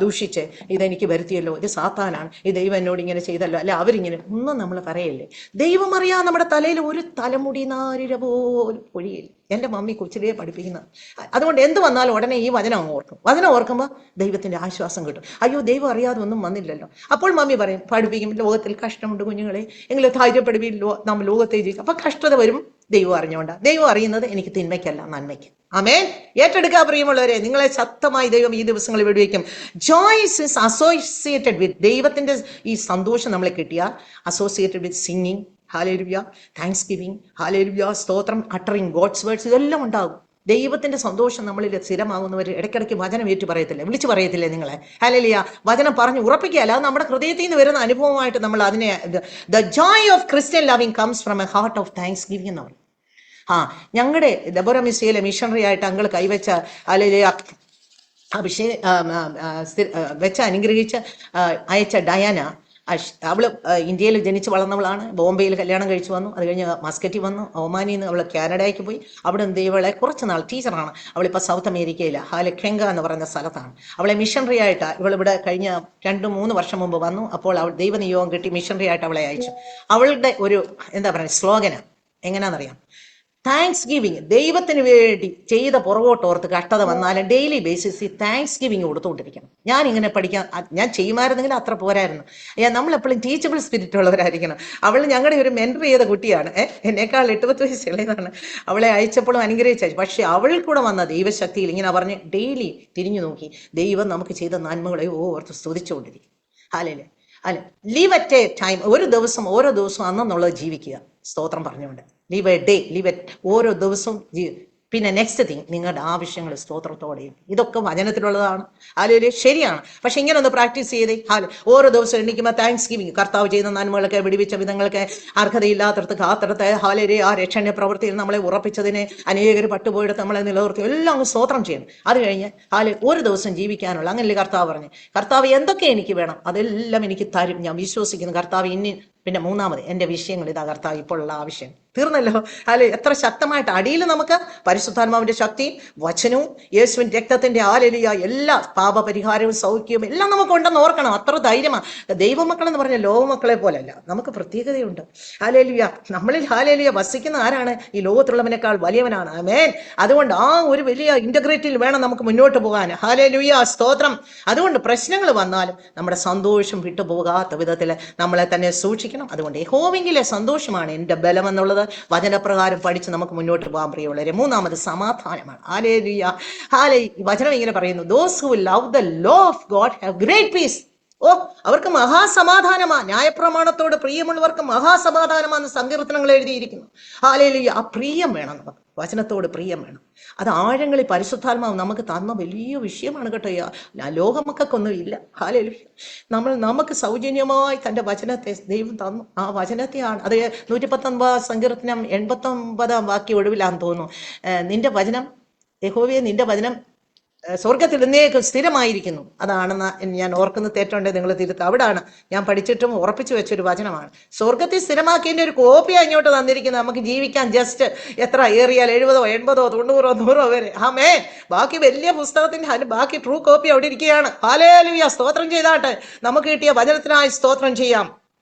ദൂഷിച്ച് ഇതെനിക്ക് വരുത്തിയല്ലോ, ഇത് സാത്താനാണ്, ഈ ദൈവം എന്നോട് ഇങ്ങനെ ചെയ്തല്ലോ, അല്ലെ അവരിങ്ങനെ ഒന്നും നമ്മൾ പറയല്ലേ. ദൈവം അറിയാം നമ്മുടെ തലയിൽ ഒരു തലമുടി നാരിഴ പോലും പൊഴിയില്ല. എൻ്റെ മമ്മി കൊച്ചിലേ പഠിപ്പിക്കുന്നത്. അതുകൊണ്ട് എന്ത് വന്നാലും ഉടനെ ഈ വചനം ഓർക്കും. വചനം ഓർക്കുമ്പോൾ ദൈവത്തിന്റെ ആശ്വാസം കിട്ടും. അയ്യോ, ദൈവം അറിയാതെ ഒന്നും വന്നില്ലല്ലോ. അപ്പോൾ മമ്മി പറയും, പഠിപ്പിക്കും, ലോകത്തിൽ കഷ്ടമുണ്ട് കുഞ്ഞുങ്ങളെ, എങ്കിലും ധൈര്യപ്പെടുവില്ലോ, നമ്മൾ ലോകത്തെ ജീവിക്കും. അപ്പൊ കഷ്ടത വരും ദൈവം അറിഞ്ഞുകൊണ്ടാ. ദൈവം അറിയുന്നത് എനിക്ക് തിന്മയ്ക്കല്ല നന്മയ്ക്ക്. ആമേൻ. ഏറ്റെടുക്കുക പ്രിയമുള്ളവരെ. നിങ്ങളെ ശക്തമായി ദൈവം ഈ ദിവസങ്ങളിൽ വെടിവെക്കും. ജോയ്സ് ഇസ് അസോസിയേറ്റഡ് വിത്ത്, ദൈവത്തിന്റെ ഈ സന്തോഷം നമ്മളെ കിട്ടിയാൽ associated with singing, hallelujah, thanks giving, hallelujah, സ്തോത്രം, അട്ടറിങ് ഗോഡ്സ് വേർഡ്സ്, ഇതെല്ലാം ഉണ്ടാകും. ദൈവത്തിന്റെ സന്തോഷം നമ്മളിൽ സ്ഥിരമാകുന്നവർ ഇടയ്ക്കിടയ്ക്ക് വചനം ഏറ്റു പറയത്തില്ലേ, വിളിച്ചു പറയത്തില്ലേ നിങ്ങളെ? ഹല്ലേലൂയ. വചനം പറഞ്ഞു ഉറപ്പിക്കുകയല്ല, അത് നമ്മുടെ ഹൃദയത്തിൽ നിന്ന് വരുന്ന അനുഭവമായിട്ട് നമ്മൾ അതിനെ, the joy of Christian loving comes from A heart of thanks giving എന്ന് പറയും. ഞങ്ങളുടെ ഡെബോറ മിസ്സിയിലെ മിഷണറി ആയിട്ട് അങ്ങൾ കൈവച്ച ഹല്ലേലൂയ വെച്ച് അനുഗ്രഹിച്ച് അയച്ച ഡയാന, അവള് ഇന്ത്യയിൽ ജനിച്ച് വളർന്നവളാണ്. ബോംബെയിൽ കല്യാണം കഴിച്ചു വന്നു. അത് കഴിഞ്ഞ് മസ്കറ്റിൽ വന്നു. ഒമാനിൽ നിന്ന് അവൾ കാനഡയ്ക്ക് പോയി. അവിടെ നിന്ന് ഇവളെ കുറച്ച് നാൾ ടീച്ചറാണ്. അവളിപ്പോൾ സൗത്ത് അമേരിക്കയിൽ ഹാലഖെങ്ക എന്ന് പറയുന്ന സ്ഥലത്താണ്. അവളെ മിഷണറി ആയിട്ട് ഇവളിവിടെ കഴിഞ്ഞ 2-3 വർഷം മുമ്പ് വന്നു. അപ്പോൾ അവൾ ദൈവനിയോഗം കിട്ടി, മിഷണറി ആയിട്ട് അവളെ അയച്ചു. അവളുടെ ഒരു എന്താ പറയുക സ്ലോഗന് എങ്ങനെയാണെന്നറിയാം? Thanks giving. ദൈവത്തിന് വേണ്ടി ചെയ്ത പുറകോട്ടോർത്ത് കഷ്ടത വന്നാലും ഡെയിലി ബേസിസിൽ താങ്ക്സ് ഗിവിങ് കൊടുത്തുകൊണ്ടിരിക്കണം. ഞാൻ ഇങ്ങനെ ഞാൻ ചെയ്യുമായിരുന്നെങ്കിൽ അത്ര പോരായിരുന്നു. നമ്മളെപ്പോഴും ടീച്ചബിൾ സ്പിരിറ്റ് ഉള്ളവരായിരിക്കണം. അവൾ ഞങ്ങളുടെ ഒരു മെൻറ്റർ ചെയ്ത കുട്ടിയാണ്. എന്നേക്കാൾ 8-10 വയസ്സ് ഇളയതാണ്. അവളെ അയച്ചപ്പോഴും അനുഗ്രഹിച്ചു. പക്ഷെ അവൾ കൂടെ വന്ന ദൈവശക്തിയിൽ ഇങ്ങനെ പറഞ്ഞ് ഡെയിലി തിരിഞ്ഞു നോക്കി ദൈവം നമുക്ക് ചെയ്ത നന്മകളെ ഓർത്ത് സ്തുതിച്ചുകൊണ്ടിരിക്കും. അല്ലെ ലീവ് അറ്റ് എ ടൈം. ഓരോ ദിവസവും അന്നെന്നുള്ളത് ജീവിക്കുക. സ്തോത്രം പറഞ്ഞുകൊണ്ട് live a day, live it ഓരോ ദിവസവും പിന്നെ നെക്സ്റ്റ് തിങ്, നിങ്ങളുടെ ആവശ്യങ്ങൾ സ്തോത്രത്തോടെയും. ഇതൊക്കെ വചനത്തിലുള്ളതാണ്. അല്ലെങ്കിൽ ശരിയാണ്. പക്ഷെ ഇങ്ങനെ ഒന്ന് പ്രാക്ടീസ് ചെയ്തേ. ഓരോ ദിവസം എണ്ണിക്കുമ്പോൾ താങ്ക്സ് ഗിവിങ്, കർത്താവ് ചെയ്ത നന്മകളൊക്കെ, വിടിവിച്ച വിധങ്ങൾക്ക്, അർഹതയില്ലാത്തടത്ത് കാത്തടത്ത്, ഹാലരെ ആ രക്ഷണ പ്രവൃത്തിയിൽ നമ്മളെ ഉറപ്പിച്ചതിനെ, അനേകർ പട്ടുപോയെടുത്ത് നമ്മളെ നിലനിർത്തി, എല്ലാം അങ്ങ് സ്തോത്രം ചെയ്യണം. അത് കഴിഞ്ഞ് ഒരു ദിവസം ജീവിക്കാനുള്ള, അങ്ങനെയല്ലേ കർത്താവ് പറഞ്ഞു, കർത്താവ് എന്തൊക്കെ എനിക്ക് വേണം അതെല്ലാം എനിക്ക് തരും, ഞാൻ വിശ്വസിക്കുന്നു. കർത്താവ് ഇനി പിന്നെ മൂന്നാമത് എൻ്റെ വിഷയങ്ങൾ ഇതാ കർത്താവ് ഇപ്പോഴുള്ള ആവശ്യം തീർന്നല്ലോ. അല്ലെ, എത്ര ശക്തമായിട്ട് അടിയിൽ നമുക്ക് പരിശുദ്ധാത്മാവിന്റെ ശക്തിയും വചനവും യേശുവിൻ രക്തത്തിന്റെ ആലലിയ എല്ലാ പാപപരിഹാരവും സൗഖ്യവും എല്ലാം നമുക്കുണ്ടെന്ന് ഓർക്കണം. അത്ര ധൈര്യമാണ്. ദൈവമക്കളെന്ന് പറഞ്ഞ ലോകമക്കളെ പോലല്ല, നമുക്ക് പ്രത്യേകതയുണ്ട്. ഹാലേലിയ, നമ്മളിൽ ഹാലേലിയ വസിക്കുന്ന ആരാണ്? ഈ ലോകത്തുള്ളവനേക്കാൾ വലിയവനാണ്. ആമേൻ. അതുകൊണ്ട് ആ ഒരു വലിയ ഇന്റഗ്രിറ്റിയിൽ വേണം നമുക്ക് മുന്നോട്ട് പോകാൻ. ഹാലേലുയ, സ്തോത്രം. അതുകൊണ്ട് പ്രശ്നങ്ങൾ വന്നാലും നമ്മുടെ സന്തോഷം വിട്ടുപോകാത്ത വിധത്തിൽ നമ്മളെ തന്നെ സൂക്ഷിക്കണം. അതുകൊണ്ട് യഹോവയെങ്കിലെ സന്തോഷമാണ് എൻ്റെ ബലം എന്നുള്ളത് വചനപ്രകാരം പഠിച്ച് നമുക്ക് മുന്നോട്ട് പോകാൻ പ്രിയമുള്ളവരെ. മൂന്നാമത് സമാധാനമാണ്. ഹാലേലുയ, ഹാലേ. വചനം ഇങ്ങനെ പറയുന്നു, those who love the law of God have great peace. ഓ, അവർക്ക് മഹാസമാധാനമാ. ന്യായപ്രമാണത്തോട് പ്രിയമുള്ളവർക്ക് മഹാസമാധാനമാണെന്ന് സങ്കീർത്തനങ്ങൾ എഴുതിയിരിക്കുന്നു. ഹാലേലുയ, ആ പ്രിയം വേണം നമുക്ക്, വചനത്തോട് പ്രിയം വേണം. അത് ആഴങ്ങളിൽ പരിശുദ്ധാത്മാവ് നമുക്ക് തന്ന വലിയ വിഷയമാണ് കേട്ടോ. ലോകമക്കൊന്നും ഇല്ല. ഹാലേലുയ, നമുക്ക് സൗജന്യമായി തൻ്റെ വചനത്തെ ദൈവം തന്നു. ആ വചനത്തെയാണ് അത് 119 സങ്കീർത്തനം 89 വാക്യം ഒടുവിലാന്ന് തോന്നുന്നു. നിന്റെ വചനം യഹോവേ, നിന്റെ വചനം സ്വർഗത്തിൽ എന്നേക്കും സ്ഥിരമായിരിക്കുന്നു. അതാണെന്ന് ഞാൻ ഓർക്കുന്ന തെറ്റുണ്ട്, നിങ്ങൾ തിരുത്ത്. അവിടാണ് ഞാൻ പഠിച്ചിട്ടും ഉറപ്പിച്ചു വെച്ചൊരു വചനമാണ്. സ്വർഗത്തിൽ സ്ഥിരമാക്കിയതിൻ്റെ ഒരു കോപ്പിയാണ് ഇങ്ങോട്ട് തന്നിരിക്കുന്നത്. നമുക്ക് ജീവിക്കാൻ ജസ്റ്റ് എത്ര ഏറിയാൽ 70, 80, 90, 100 വരെ. ആമേ. ബാക്കി വലിയ പുസ്തകത്തിന്റെ ബാക്കി ട്രൂ കോപ്പി അവിടെ ഇരിക്കുകയാണ്. ഹല്ലേലൂയ, സ്തോത്രം ചെയ്താട്ടെ. നമുക്ക് കിട്ടിയ വചനത്തിനായി സ്തോത്രം ചെയ്യാം.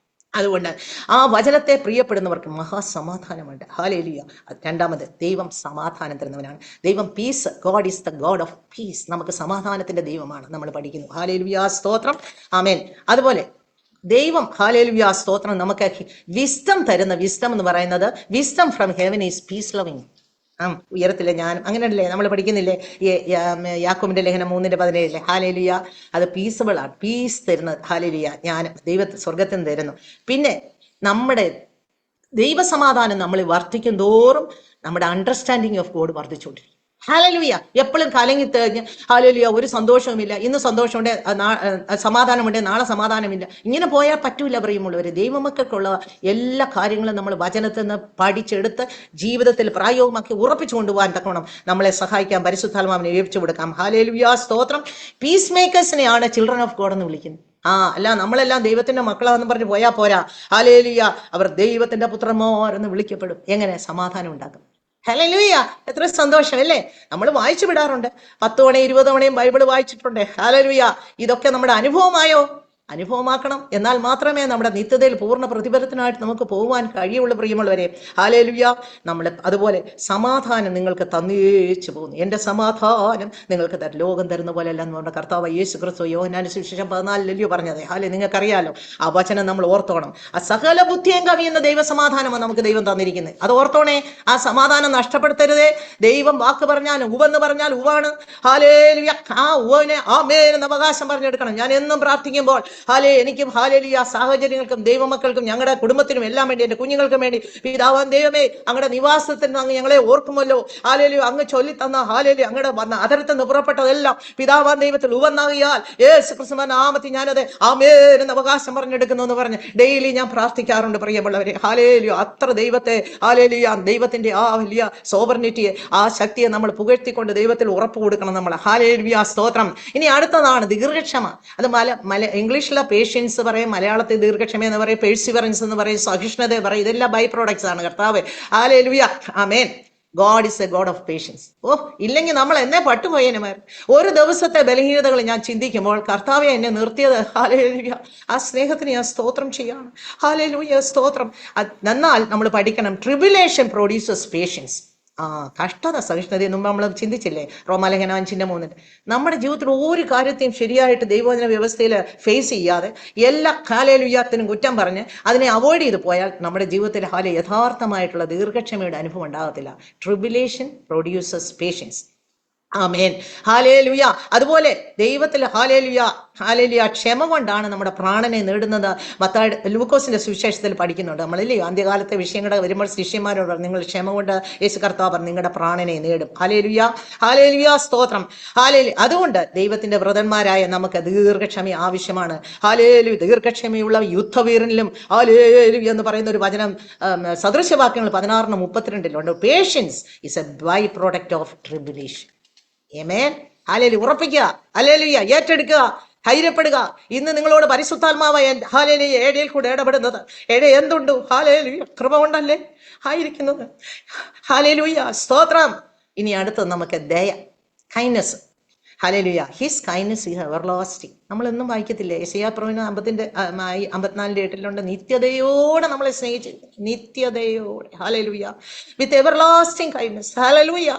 അതുകൊണ്ട് ആ വചനത്തെ പ്രിയപ്പെടുന്നവർക്ക് മഹാസമാധാനമുണ്ട്. ഹല്ലേലൂയ. രണ്ടാമത്, ദൈവം സമാധാനം തരുന്നവനാണ്. ദൈവം peace, god is the god of peace. നമുക്ക് സമാധാനത്തിന്റെ ദൈവമാണ് നമ്മൾ പഠിക്കുന്നു. ഹല്ലേലൂയ, സ്തോത്രം. ആമേൻ. അതുപോലെ ദൈവം, ഹല്ലേലൂയ, സ്തോത്രം, നമുക്ക് വിസ്ഡം തരുന്ന, വിസ്ഡം എന്ന് പറയുന്നത്, wisdom from heaven is peace loving. ഉയരത്തിലെ ജ്ഞാനം, അങ്ങനെയല്ലേ നമ്മൾ പഠിക്കുന്നില്ലേ യാക്കോബിന്റെ ലേഖനം 3:17. ഹാലേലുയ, അത് പീസബിൾ ആണ്, പീസ് തരുന്നത്. ഹാലേലുയ, ജ്ഞാനം സ്വർഗത്തിൽ നിന്ന് തരുന്നു. പിന്നെ നമ്മുടെ ദൈവസമാധാനം നമ്മൾ വർദ്ധിക്കും തോറും നമ്മുടെ അണ്ടർസ്റ്റാൻഡിങ് ഓഫ് ഗോഡ് വർദ്ധിച്ചുകൊണ്ടിരിക്കും. ഹല്ലേലൂയ. എപ്പോഴും കലങ്ങി തെളിഞ്ഞ് ഹല്ലേലൂയ ഒരു സന്തോഷവുമില്ല, ഇന്ന് സന്തോഷമുണ്ട്, സമാധാനമുണ്ട്, നാളെ സമാധാനമില്ല, ഇങ്ങനെ പോയാൽ പറ്റൂല പ്രിയമുള്ളവർ. ദൈവമക്കൾക്കുള്ള എല്ലാ കാര്യങ്ങളും നമ്മൾ വചനത്തിൽ നിന്ന് പഠിച്ചെടുത്ത് ജീവിതത്തിൽ പ്രായോഗികമാക്കി ഉറപ്പിച്ചു കൊണ്ടുപോകാൻ തക്കവണ്ണം നമ്മളെ സഹായിക്കാൻ പരിശുദ്ധാത്മാവിനെ ഏൽപ്പിച്ചു കൊടുക്കാം. ഹല്ലേലൂയ, സ്തോത്രം. പീസ് മേക്കേഴ്സിനെയാണ് ചിൽഡ്രൻ ഓഫ് ഗോഡ് എന്ന് വിളിക്കുന്നത്. അല്ല, നമ്മളെല്ലാം ദൈവത്തിന്റെ മക്കളാന്ന് പറഞ്ഞ് പോയാൽ പോരാ. ഹല്ലേലൂയ, അവർ ദൈവത്തിന്റെ പുത്രന്മാരെന്ന് വിളിക്കപ്പെടും. എങ്ങനെ? സമാധാനം ഉണ്ടാക്കും. ഹല്ലേലൂയ, എത്ര സന്തോഷം അല്ലേ. നമ്മൾ വായിച്ചു വിടാറുണ്ട്, 10 തവണയും 20 തവണയും ബൈബിൾ വായിച്ചിട്ടുണ്ട്. ഹല്ലേലൂയ, ഇതൊക്കെ നമ്മുടെ അനുഭവമായോ? അനുഭവമാക്കണം. എന്നാൽ മാത്രമേ നമ്മുടെ നിത്യതയിൽ പൂർണ്ണ പ്രതിഫലത്തിനായിട്ട് നമുക്ക് പോകുവാൻ കഴിയുള്ളൂ പ്രിയമുള്ളവരെ. ഹല്ലേലൂയ. നമ്മൾ അതുപോലെ സമാധാനം നിങ്ങൾക്ക് തന്നേച്ചു പോകുന്നു. എൻ്റെ സമാധാനം നിങ്ങൾക്ക് തരും, ലോകം തരുന്ന പോലെ അല്ല എന്ന് പറഞ്ഞ കർത്താവ് യേശു ക്രിസ്തു യോഹന്നാന്റെ സുവിശേഷം 14 പറഞ്ഞത്. ഹാലേ, നിങ്ങൾക്കറിയാലോ ആ വചനം നമ്മൾ ഓർത്തോണം. ആ സകല ബുദ്ധിയും കവിയുന്ന ദൈവസമാധാനമാണ് നമുക്ക് ദൈവം തന്നിരിക്കുന്നത്. അത് ഓർത്തോണേ. ആ സമാധാനം നഷ്ടപ്പെടുത്തരുതേ. ദൈവം വാക്ക് പറഞ്ഞാൽ ഉവെന്ന് പറഞ്ഞാൽ ഉവാണ്. ഹാലേലൂയ. ആ ഉവനെ ആമേൻ എന്ന് അവകാശം പറഞ്ഞെടുക്കണം. ഞാൻ എന്നും പ്രാർത്ഥിക്കുമ്പോൾ ഹാലേ, എനിക്കും ഹാലേലൂയ സാഹചര്യങ്ങൾക്കും ദൈവമക്കൾക്കും ഞങ്ങളുടെ കുടുംബത്തിനും എല്ലാം വേണ്ടി, എൻ്റെ കുഞ്ഞുങ്ങൾക്കും വേണ്ടി, പിതാവാൻ ദൈവമേ അങ്ങയുടെ നിവാസത്തിൽ അങ്ങ് ഞങ്ങളെ ഓർക്കുമല്ലോ. ഹാലേലൂയ, അങ്ങ് ചൊല്ലിത്തന്ന ഹാലേലൂയ അങ്ങയുടെ അതരത്തിൽ നിന്ന് പുറപ്പെട്ടതെല്ലാം പിതാവാൻ ദൈവത്തിൽ ഉവന്നാകിയാൽ യേശു ക്രിസ്തുവിന്റെ നാമത്തിൽ ഞാനത് ആമേൻ എന്ന് അവകാശം പറഞ്ഞെടുക്കുന്നു എന്ന് പറഞ്ഞ് ഡെയിലി ഞാൻ പ്രാർത്ഥിക്കാറുണ്ട് പ്രിയമുള്ളവരെ. ഹാലേലൂയ, അത്ര ദൈവത്തെ ഹാലേലൂയ, ദൈവത്തിന്റെ ആ വലിയ സോവർണിറ്റിയെ, ആ ശക്തിയെ നമ്മൾ പുകഴ്ത്തിക്കൊണ്ട് ദൈവത്തിൽ ഉറപ്പ് കൊടുക്കണം നമ്മൾ. ഹാലേലൂയ, സ്തോത്രം. ഇനി അടുത്തതാണ് ദീർഘക്ഷമ. അത് ഇംഗ്ലീഷിലെ പേഷ്യൻസ് പറയും, മലയാളത്തിൽ ദീർഘക്ഷമ എന്ന് പറയും, പേഴ്സിവറൻസ് എന്ന് പറയും, സഹിഷ്ണുത പറയും. ഇതെല്ലാം ബൈ പ്രോഡക്ട്സ് ആണ് കർത്താവ്. ഹല്ലേലൂയ, ആമേൻ. God is a god of patience. ഇല്ലെങ്കിൽ നമ്മൾ എന്നെ പട്ടുപോയനുമാർ. ഒരു ദിവസത്തെ ബലഹീനതകൾ ഞാൻ ചിന്തിക്കുമ്പോൾ കർത്താവെ എന്നെ നിർത്തിയത്. ഹല്ലേലൂയ, ആ സ്നേഹത്തിന് ഞാൻ സ്തോത്രം ചെയ്യാണ്. ഹല്ലേലൂയ, സ്തോത്രം. എന്നാൽ നമ്മൾ പഠിക്കണം, ട്രിബുലേഷൻ പ്രൊഡ്യൂസസ് പേഷ്യൻസ്. കഷ്ടത സഹിഷ്ണുത മുമ്പ് നമ്മൾ ചിന്തിച്ചില്ലേ, റോമാലേഖനം 5:3. നമ്മുടെ ജീവിതത്തിൽ ഒരു കാര്യത്തെയും ശരിയായിട്ട് ദൈവവചന വ്യവസ്ഥയിൽ ഫേസ് ചെയ്യാതെ എല്ലാ ഹല്ലേലൂയത്തിനും കുറ്റം പറഞ്ഞ് അതിനെ അവോയ്ഡ് ചെയ്ത് പോയാൽ നമ്മുടെ ജീവിതത്തിൽ യഥാർത്ഥമായിട്ടുള്ള ദീർഘക്ഷമയുടെ അനുഭവം ഉണ്ടാകത്തില്ല. Tribulation produces patience. ആമേൻ. ഹല്ലേലൂയ. അതുപോലെ ദൈവത്തിൽ ഹാലേലുയ, ഹാലേലുയ, ക്ഷമ കൊണ്ടാണ് നമ്മുടെ പ്രാണനെ നേടുന്നത്. ലൂക്കോസിന്റെ സുവിശേഷത്തിൽ പഠിക്കുന്നുണ്ട് നമ്മളില്ലേ, അന്ത്യകാലത്തെ വിഷയങ്ങളുടെ വരുമ്പോൾ ശിഷ്യന്മാരോട് നിങ്ങൾ ക്ഷമ കൊണ്ട് യേശു കർത്താവ് നിങ്ങളുടെ പ്രാണനെ നേടും. ഹല്ലേലൂയ, ഹല്ലേലൂയ, സ്തോത്രം. ഹാലേലു. അതുകൊണ്ട് ദൈവത്തിന്റെ വ്രതന്മാരായ നമുക്ക് ദീർഘക്ഷമ ആവശ്യമാണ്. ഹാലേലു. ദീർഘക്ഷമയുള്ള യുദ്ധവീരനിലും ഹാലേലു എന്ന് പറയുന്ന ഒരു വചനം സദൃശവാക്യങ്ങൾ 16:32 patience is a by product of tribulation. ആമേൻ. ഹല്ലേലൂയ. ഉറപ്പിക്കുക, ഹല്ലേലൂയ, ഏറ്റെടുക്കുക. ധൈര്യപ്പെടുക. ഇന്ന് നിങ്ങളോട് പരിശുദ്ധാത്മാവ് ഹാലേലൂയ ഏടയിൽ കൂടെ ഇടപെടുന്നത്. എന്തുണ്ട്? ഹാലേലൂയ കൃപ കൊണ്ടല്ലേ ആയിരിക്കുന്നത്. ഹാലേലൂയ സ്തോത്രം. ഇനി അടുത്തത് നമുക്ക് ദയ, കൈൻഡ്നസ്. ഹല്ലേലൂയ. His kindness is everlasting. നമ്മളൊന്നും വായിക്കത്തില്ലേ? യെശയ്യാ പ്രവചനം 54:8 നിത്യതയോടെ നമ്മളെ സ്നേഹിച്ചിരിക്കുന്നു, നിത്യതയോടെ. ഹല്ലേലൂയ. With everlasting kindness. ഹല്ലേലൂയ.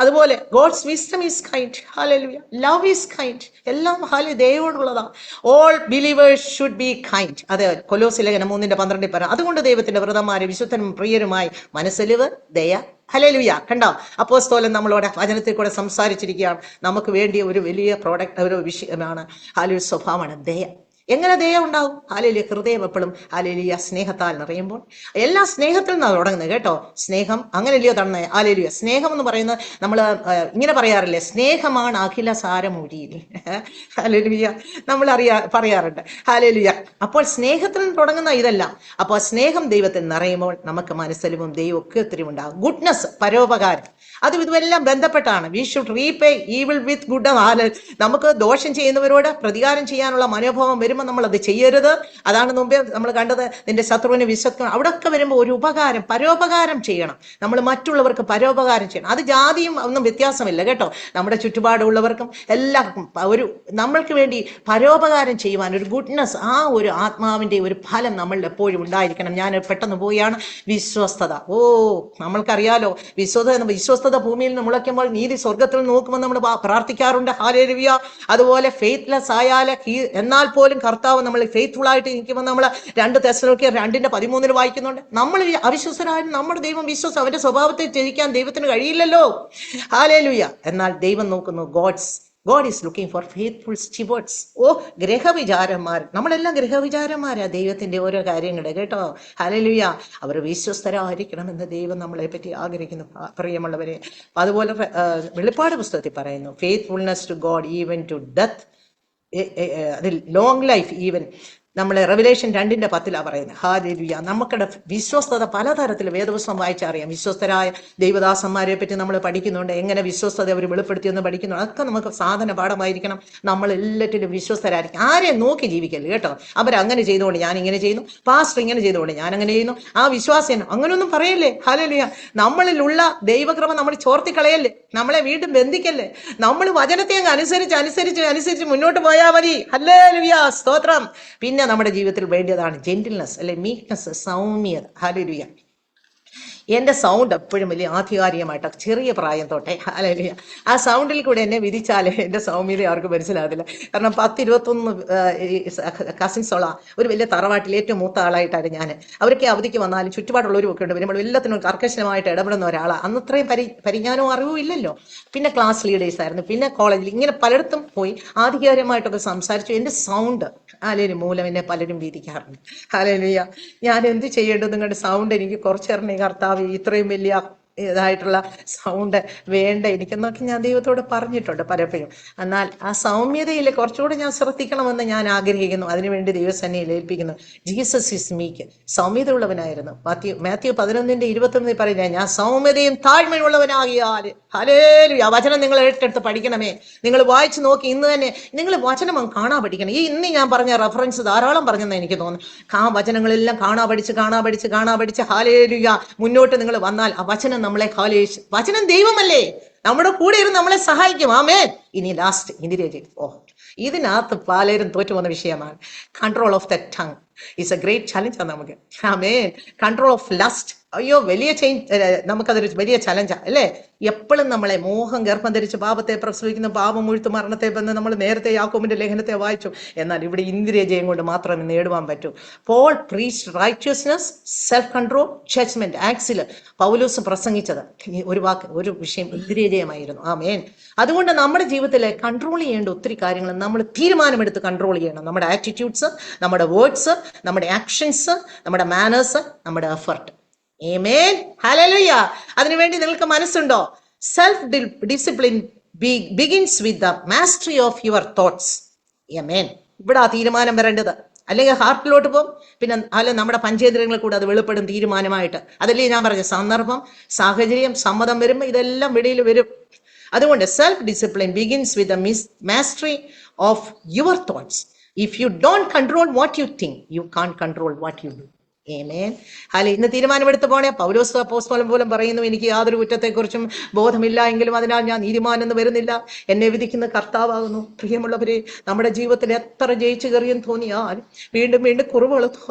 അതുപോലെ ഗോഡ്സ് വിസ്ഡം ഈസ് കൈൻഡ്. ഹല്ലേലൂയ. Love is kind. എല്ലാം ദയോടുള്ളതാ. All believers should be kind. അത് കൊലോസ്യ ലേഖനം 3:12 പറ. അതുകൊണ്ട് ദൈവത്തിന്റെ വ്രതന്മാരെ വിശുദ്ധനും പ്രിയരുമായി മനസ്സലിവ്, ദയ. ഹല്ലേലൂയ. കണ്ടോ? അപ്പോസ്തലൻ നമ്മളോട് വചനത്തിൽ കൂടെ സംസാരിച്ചിരിക്കുകയാണ്. നമുക്ക് വേണ്ടിയ ഒരു വലിയ ഒരു വിഷയമാണ് സ്വഭാവമാണ് ദയ. എങ്ങനെ ദയ ഉണ്ടാവും? ഹാലേലിയ. ഹൃദയം എപ്പോഴും ഹാലേലിയ സ്നേഹത്താൽ നിറയുമ്പോൾ. എല്ലാ സ്നേഹത്തിൽ നിന്നാണ് തുടങ്ങുന്നത് കേട്ടോ. സ്നേഹം അങ്ങനെയല്ലയോ തന്നത്? ഹാലേലിയ. സ്നേഹം എന്ന് പറയുന്നത് നമ്മൾ ഇങ്ങനെ പറയാറില്ലേ, സ്നേഹമാണ് അഖില സാരമൂരിയിൽ. ഹാലേലിയ. നമ്മൾ പറയാറുണ്ട്. ഹാലേലിയ. അപ്പോൾ സ്നേഹത്തിൽ നിന്ന് തുടങ്ങുന്ന ഇതല്ല. അപ്പോൾ സ്നേഹം ദൈവത്തിൽ നിറയുമ്പോൾ നമുക്ക് മനസ്സിലും ദൈവം ഒക്കെ ഒത്തിരി ഉണ്ടാകും. ഗുഡ്നസ്, പരോപകാരം, അതും ഇതുമെല്ലാം ബന്ധപ്പെട്ടാണ്. We should repay evil with good. നമുക്ക് ദോഷം ചെയ്യുന്നവരോട് പ്രതികാരം ചെയ്യാനുള്ള മനോഭാവം വരുമ്പോൾ നമ്മൾ അത് ചെയ്യരുത്. അതാണ് മുമ്പേ നമ്മൾ കണ്ടത്, നിന്റെ ശത്രുവിനെ വിശ്വസിക്കണം. അവിടെയൊക്കെ വരുമ്പോൾ ഒരു ഉപകാരം, പരോപകാരം ചെയ്യണം. നമ്മൾ മറ്റുള്ളവർക്ക് പരോപകാരം ചെയ്യണം. അത് ജാതിയും ഒന്നും വ്യത്യാസമില്ല കേട്ടോ. നമ്മുടെ ചുറ്റുപാടുള്ളവർക്കും എല്ലാവർക്കും നമ്മൾക്ക് വേണ്ടി പരോപകാരം ചെയ്യുവാൻ ഒരു ഗുഡ്നസ്, ആ ഒരു ആത്മാവിന്റെ ഒരു ഫലം നമ്മളിൽ എപ്പോഴും ഉണ്ടായിരിക്കണം. ഞാൻ പെട്ടെന്ന് പോവുകയാണ്. വിശ്വസ്തത. നമ്മൾക്കറിയാലോ, വിശ്വസ്തത ഭൂമിയിൽ നിന്ന് മുളയ്ക്കുമ്പോൾ നീതി സ്വർഗത്തിൽ നോക്കുമ്പോൾ നമ്മൾ പ്രാർത്ഥിക്കാറുണ്ട്. ഹല്ലേലൂയ. അതുപോലെ ഫെയ്ത്ത്ലെസ് ആയാൽ എന്നാൽ പോലും കർത്താവ് നമ്മൾ ഫെയ്ത്ത്ഫുൾ ആയിട്ട് നിൽക്കുമ്പോൾ നമ്മൾ 2 തെസ്സലോനിക്കർ 2:13 വായിക്കുന്നുണ്ട്. നമ്മൾ അവിശ്വസരായാലും നമ്മുടെ ദൈവം വിശ്വസം, അവന്റെ സ്വഭാവത്തെ ത്യജിക്കാൻ ദൈവത്തിന് കഴിയില്ലല്ലോ. ഹല്ലേലൂയ. എന്നാൽ ദൈവം നോക്കുന്നു, God is looking for faithful stewards. ഗ്രഹവിചാരന്മാർ. നമ്മളെല്ലാം ഗ്രഹവിചാരന്മാരാ ദൈവത്തിന്റെ ഓരോ കാര്യങ്ങൾ കേട്ടോ. ഹല്ലേലൂയ. അവർ വിശ്വസ്തരായിരിക്കണമെന്ന് ദൈവം നമ്മളെ പറ്റി ആഗ്രഹിക്കുന്നു പ്രിയമുള്ളവരെ. അതുപോലെ വെളിപ്പാട് പുസ്തകത്തിൽ പറയുന്നു, faithfulness to god even to death, long life even. നമ്മൾ റെവലേഷൻ 2:10 പറയുന്നത്. ഹല്ലേലൂയ. നമുക്കുടെ വിശ്വസ്തത പലതരത്തിൽ വേദപുസ്തകം വായിച്ചറിയാം. വിശ്വസ്തരായ ദൈവദാസന്മാരെ പറ്റി നമ്മൾ പഠിക്കുന്നുണ്ട്. എങ്ങനെ വിശ്വസ്തത അവർ വെളിപ്പെടുത്തിയെന്ന് പഠിക്കുന്നു. അതൊക്കെ നമുക്ക് സാധന പാഠമായിരിക്കണം. നമ്മൾ എല്ലാറ്റിലും വിശ്വസ്തരായിരിക്കും. ആരെയും നോക്കി ജീവിക്കല്ലേ കേട്ടോ. അവരങ്ങനെ ചെയ്തുകൊണ്ട് ഞാൻ ഇങ്ങനെ ചെയ്യുന്നു, പാസ്റ്റർ ഇങ്ങനെ ചെയ്തുകൊണ്ട് ഞാൻ അങ്ങനെ ചെയ്യുന്നു, ആ വിശ്വാസം അങ്ങനെയൊന്നും പറയല്ലേ. ഹല്ലേലൂയ. നമ്മളിലുള്ള ദൈവകൃപ നമ്മൾ ചോർത്തിക്കളയല്ലേ, നമ്മളെ വീണ്ടും ബന്ധിക്കല്ലേ. നമ്മൾ വചനത്തെ അങ്ങ് അനുസരിച്ച് മുന്നോട്ട് പോയാൽ മതി. ഹല്ലേലൂയ സ്തോത്രം. പിന്നെ നമ്മുടെ ജീവിതത്തിൽ വേണ്ടിയതാണ് ജെന്റിൽനെസ്, അല്ലെ മീക്ക്നെസ്, സൗമ്യത. ഹല്ലേലൂയ. എൻ്റെ സൗണ്ട് എപ്പോഴും വലിയ ആധികാരികമായിട്ട് ചെറിയ പ്രായം തൊട്ടേ. ഹല്ലേലൂയ. ആ സൗണ്ടിൽ കൂടെ എന്നെ വിധിച്ചാൽ എൻ്റെ സൗമ്യത ആർക്കും മനസ്സിലാകത്തില്ല. കാരണം 10-21 കസിൻസുള്ള ഒരു വലിയ തറവാട്ടിൽ ഏറ്റവും മൂത്ത ആളായിട്ടാണ് ഞാൻ. അവർക്ക് അവധിക്ക് വന്നാലും ചുറ്റുപാടുള്ളവരും ഒക്കെ ഉണ്ട്, വരുമ്പോൾ എല്ലാത്തിനും കർക്കശനമായിട്ട് ഇടപെടുന്ന ഒരാളാണ്. അന്നത്രയും പരിജ്ഞാനവും അറിവും ഇല്ലല്ലോ. പിന്നെ ക്ലാസ് ലീഡേഴ്സ് ആയിരുന്നു, പിന്നെ കോളേജിൽ, ഇങ്ങനെ പലയിടത്തും പോയി ആധികാരികമായിട്ടൊക്കെ സംസാരിച്ചു. എൻ്റെ സൗണ്ട് അല്ലെങ്കിൽ മൂലം എന്നെ പലരും വീതിക്കാറുണ്ട്. ഹല്ലേലൂയ. ഞാൻ എന്ത് ചെയ്യേണ്ടത്? നിങ്ങളുടെ സൗണ്ട് എനിക്ക് കുറച്ചേറെ കർത്താവ് ഇത്രയും വലിയ ഇതായിട്ടുള്ള സൗണ്ട് വേണ്ട എനിക്കെന്നൊക്കെ ഞാൻ ദൈവത്തോട് പറഞ്ഞിട്ടുണ്ട് പലപ്പോഴും. എന്നാൽ ആ സൗമ്യതയിൽ കുറച്ചുകൂടെ ഞാൻ ശ്രദ്ധിക്കണമെന്ന് ഞാൻ ആഗ്രഹിക്കുന്നു. അതിനുവേണ്ടി ദൈവസന്നിധിയിൽ ഏൽപ്പിക്കുന്നു. Jesus is meek. സൗമ്യത ഉള്ളവനായിരുന്നു. മാത്യു 11:21 പറയുന്നത്, ഞാൻ സൗമ്യതയും താഴ്മയുള്ളവനാകിയാൽ. ഹല്ലേലൂയ. വചനം നിങ്ങൾ ഏറ്റെടുത്ത് പഠിക്കണമേ. നിങ്ങൾ വായിച്ചു നോക്കി. ഇന്ന് തന്നെ നിങ്ങൾ വചനം കാണാൻ പഠിക്കണം. ഇന്ന് ഞാൻ പറഞ്ഞ റെഫറൻസ് ധാരാളം പറഞ്ഞെന്ന് എനിക്ക് തോന്നുന്നു. വചനങ്ങളെല്ലാം കാണാ പഠിച്ച് ഹല്ലേലൂയ മുന്നോട്ട് നിങ്ങൾ വന്നാൽ ആ വചനം നമ്മളെ വചനം ദൈവമല്ലേ, നമ്മുടെ കൂടെ ഇരുന്ന് നമ്മളെ സഹായിക്കും. ആമേൻ. ഇനി ലാസ്റ്റ് ഇന്ദിരേജി. ഇതിനകത്ത് പലരും തോറ്റുപോകുന്ന വിഷയമാണ്. Control of the tongue is a great ചലഞ്ചാണ് നമുക്ക്. ആമേൻ. Control of lust. അയ്യോ, വലിയ നമുക്കതൊരു വലിയ ചലഞ്ചാണ് അല്ലേ. എപ്പോഴും നമ്മളെ മോഹം ഗർഭം ധരിച്ച് പാപത്തെ പ്രസവിക്കുന്ന, പാപം മുഴുത്ത് മരണത്തെ ബന്ധം നമ്മൾ നേരത്തെ യാക്കോബിന്റെ ലേഖനത്തെ വായിച്ചു. എന്നാൽ ഇവിടെ ഇന്ദ്രിയജയം കൊണ്ട് മാത്രമേ നേടുവാൻ പറ്റൂ. Paul preached righteousness, self control, judgement. ആക്സില് പൗലോസ് പ്രസംഗിച്ചത് ഒരു വിഷയം ഇന്ദ്രിയജയമായിരുന്നു. ആമേൻ. അതുകൊണ്ട് നമ്മുടെ ജീവിതത്തിലെ കൺട്രോൾ ചെയ്യേണ്ട ഒത്തിരി കാര്യങ്ങൾ നമ്മൾ തീരുമാനമെടുത്ത് കൺട്രോൾ ചെയ്യണം. നമ്മുടെ ആറ്റിറ്റ്യൂഡ്സ്, നമ്മുടെ വേർഡ്സ്, നമ്മുടെ ആക്ഷൻസ്, നമ്മുടെ മാനേഴ്സ്, നമ്മുടെ എഫർട്ട്. ആമേൻ. ഹല്ലേലൂയ. അതിനുവേണ്ടി നിങ്ങൾക്ക് മനസ്സുണ്ടോ? Self discipline begins with the mastery of your thoughts. ആമേൻ. ഇവിടെ ആ തീരുമാനം വരേണ്ടത്. അല്ലെങ്കിൽ ഹാർട്ടിലോട്ട് പോകും, പിന്നെ നമ്മുടെ പഞ്ചേന്ദ്രിയങ്ങളിൽ കൂടെ അത് വെളിപ്പെടും തീരുമാനമായിട്ട്. അതല്ലേ ഞാൻ പറഞ്ഞ സന്ദർഭം, സാഹചര്യം, സമ്മതം വരുമ്പോൾ ഇതെല്ലാം വെളിയിൽ വരും. അതുകൊണ്ട് self discipline begins with the mastery of your thoughts. If you don't control what you think, you can't control what you do. ആമേൻ. അല്ല, ഇന്ന് തീരുമാനമെടുത്ത് പോണേ. പൗലോസ് അപ്പോസ്തലൻ പോലും പറയുന്നു, എനിക്ക് യാതൊരു കുറ്റത്തെക്കുറിച്ചും ബോധമില്ല, എങ്കിലും അതിനാൽ ഞാൻ നീതിമാനെന്ന് വരുന്നില്ല, എന്നെ വിധിക്കുന്ന കർത്താവാകുന്നു. പ്രിയമുള്ളവരെ, നമ്മുടെ ജീവിതത്തിൽ എത്ര ജയിച്ചു കയറിയെന്ന് തോന്നിയാൽ വീണ്ടും വീണ്ടും കുറവുകൾ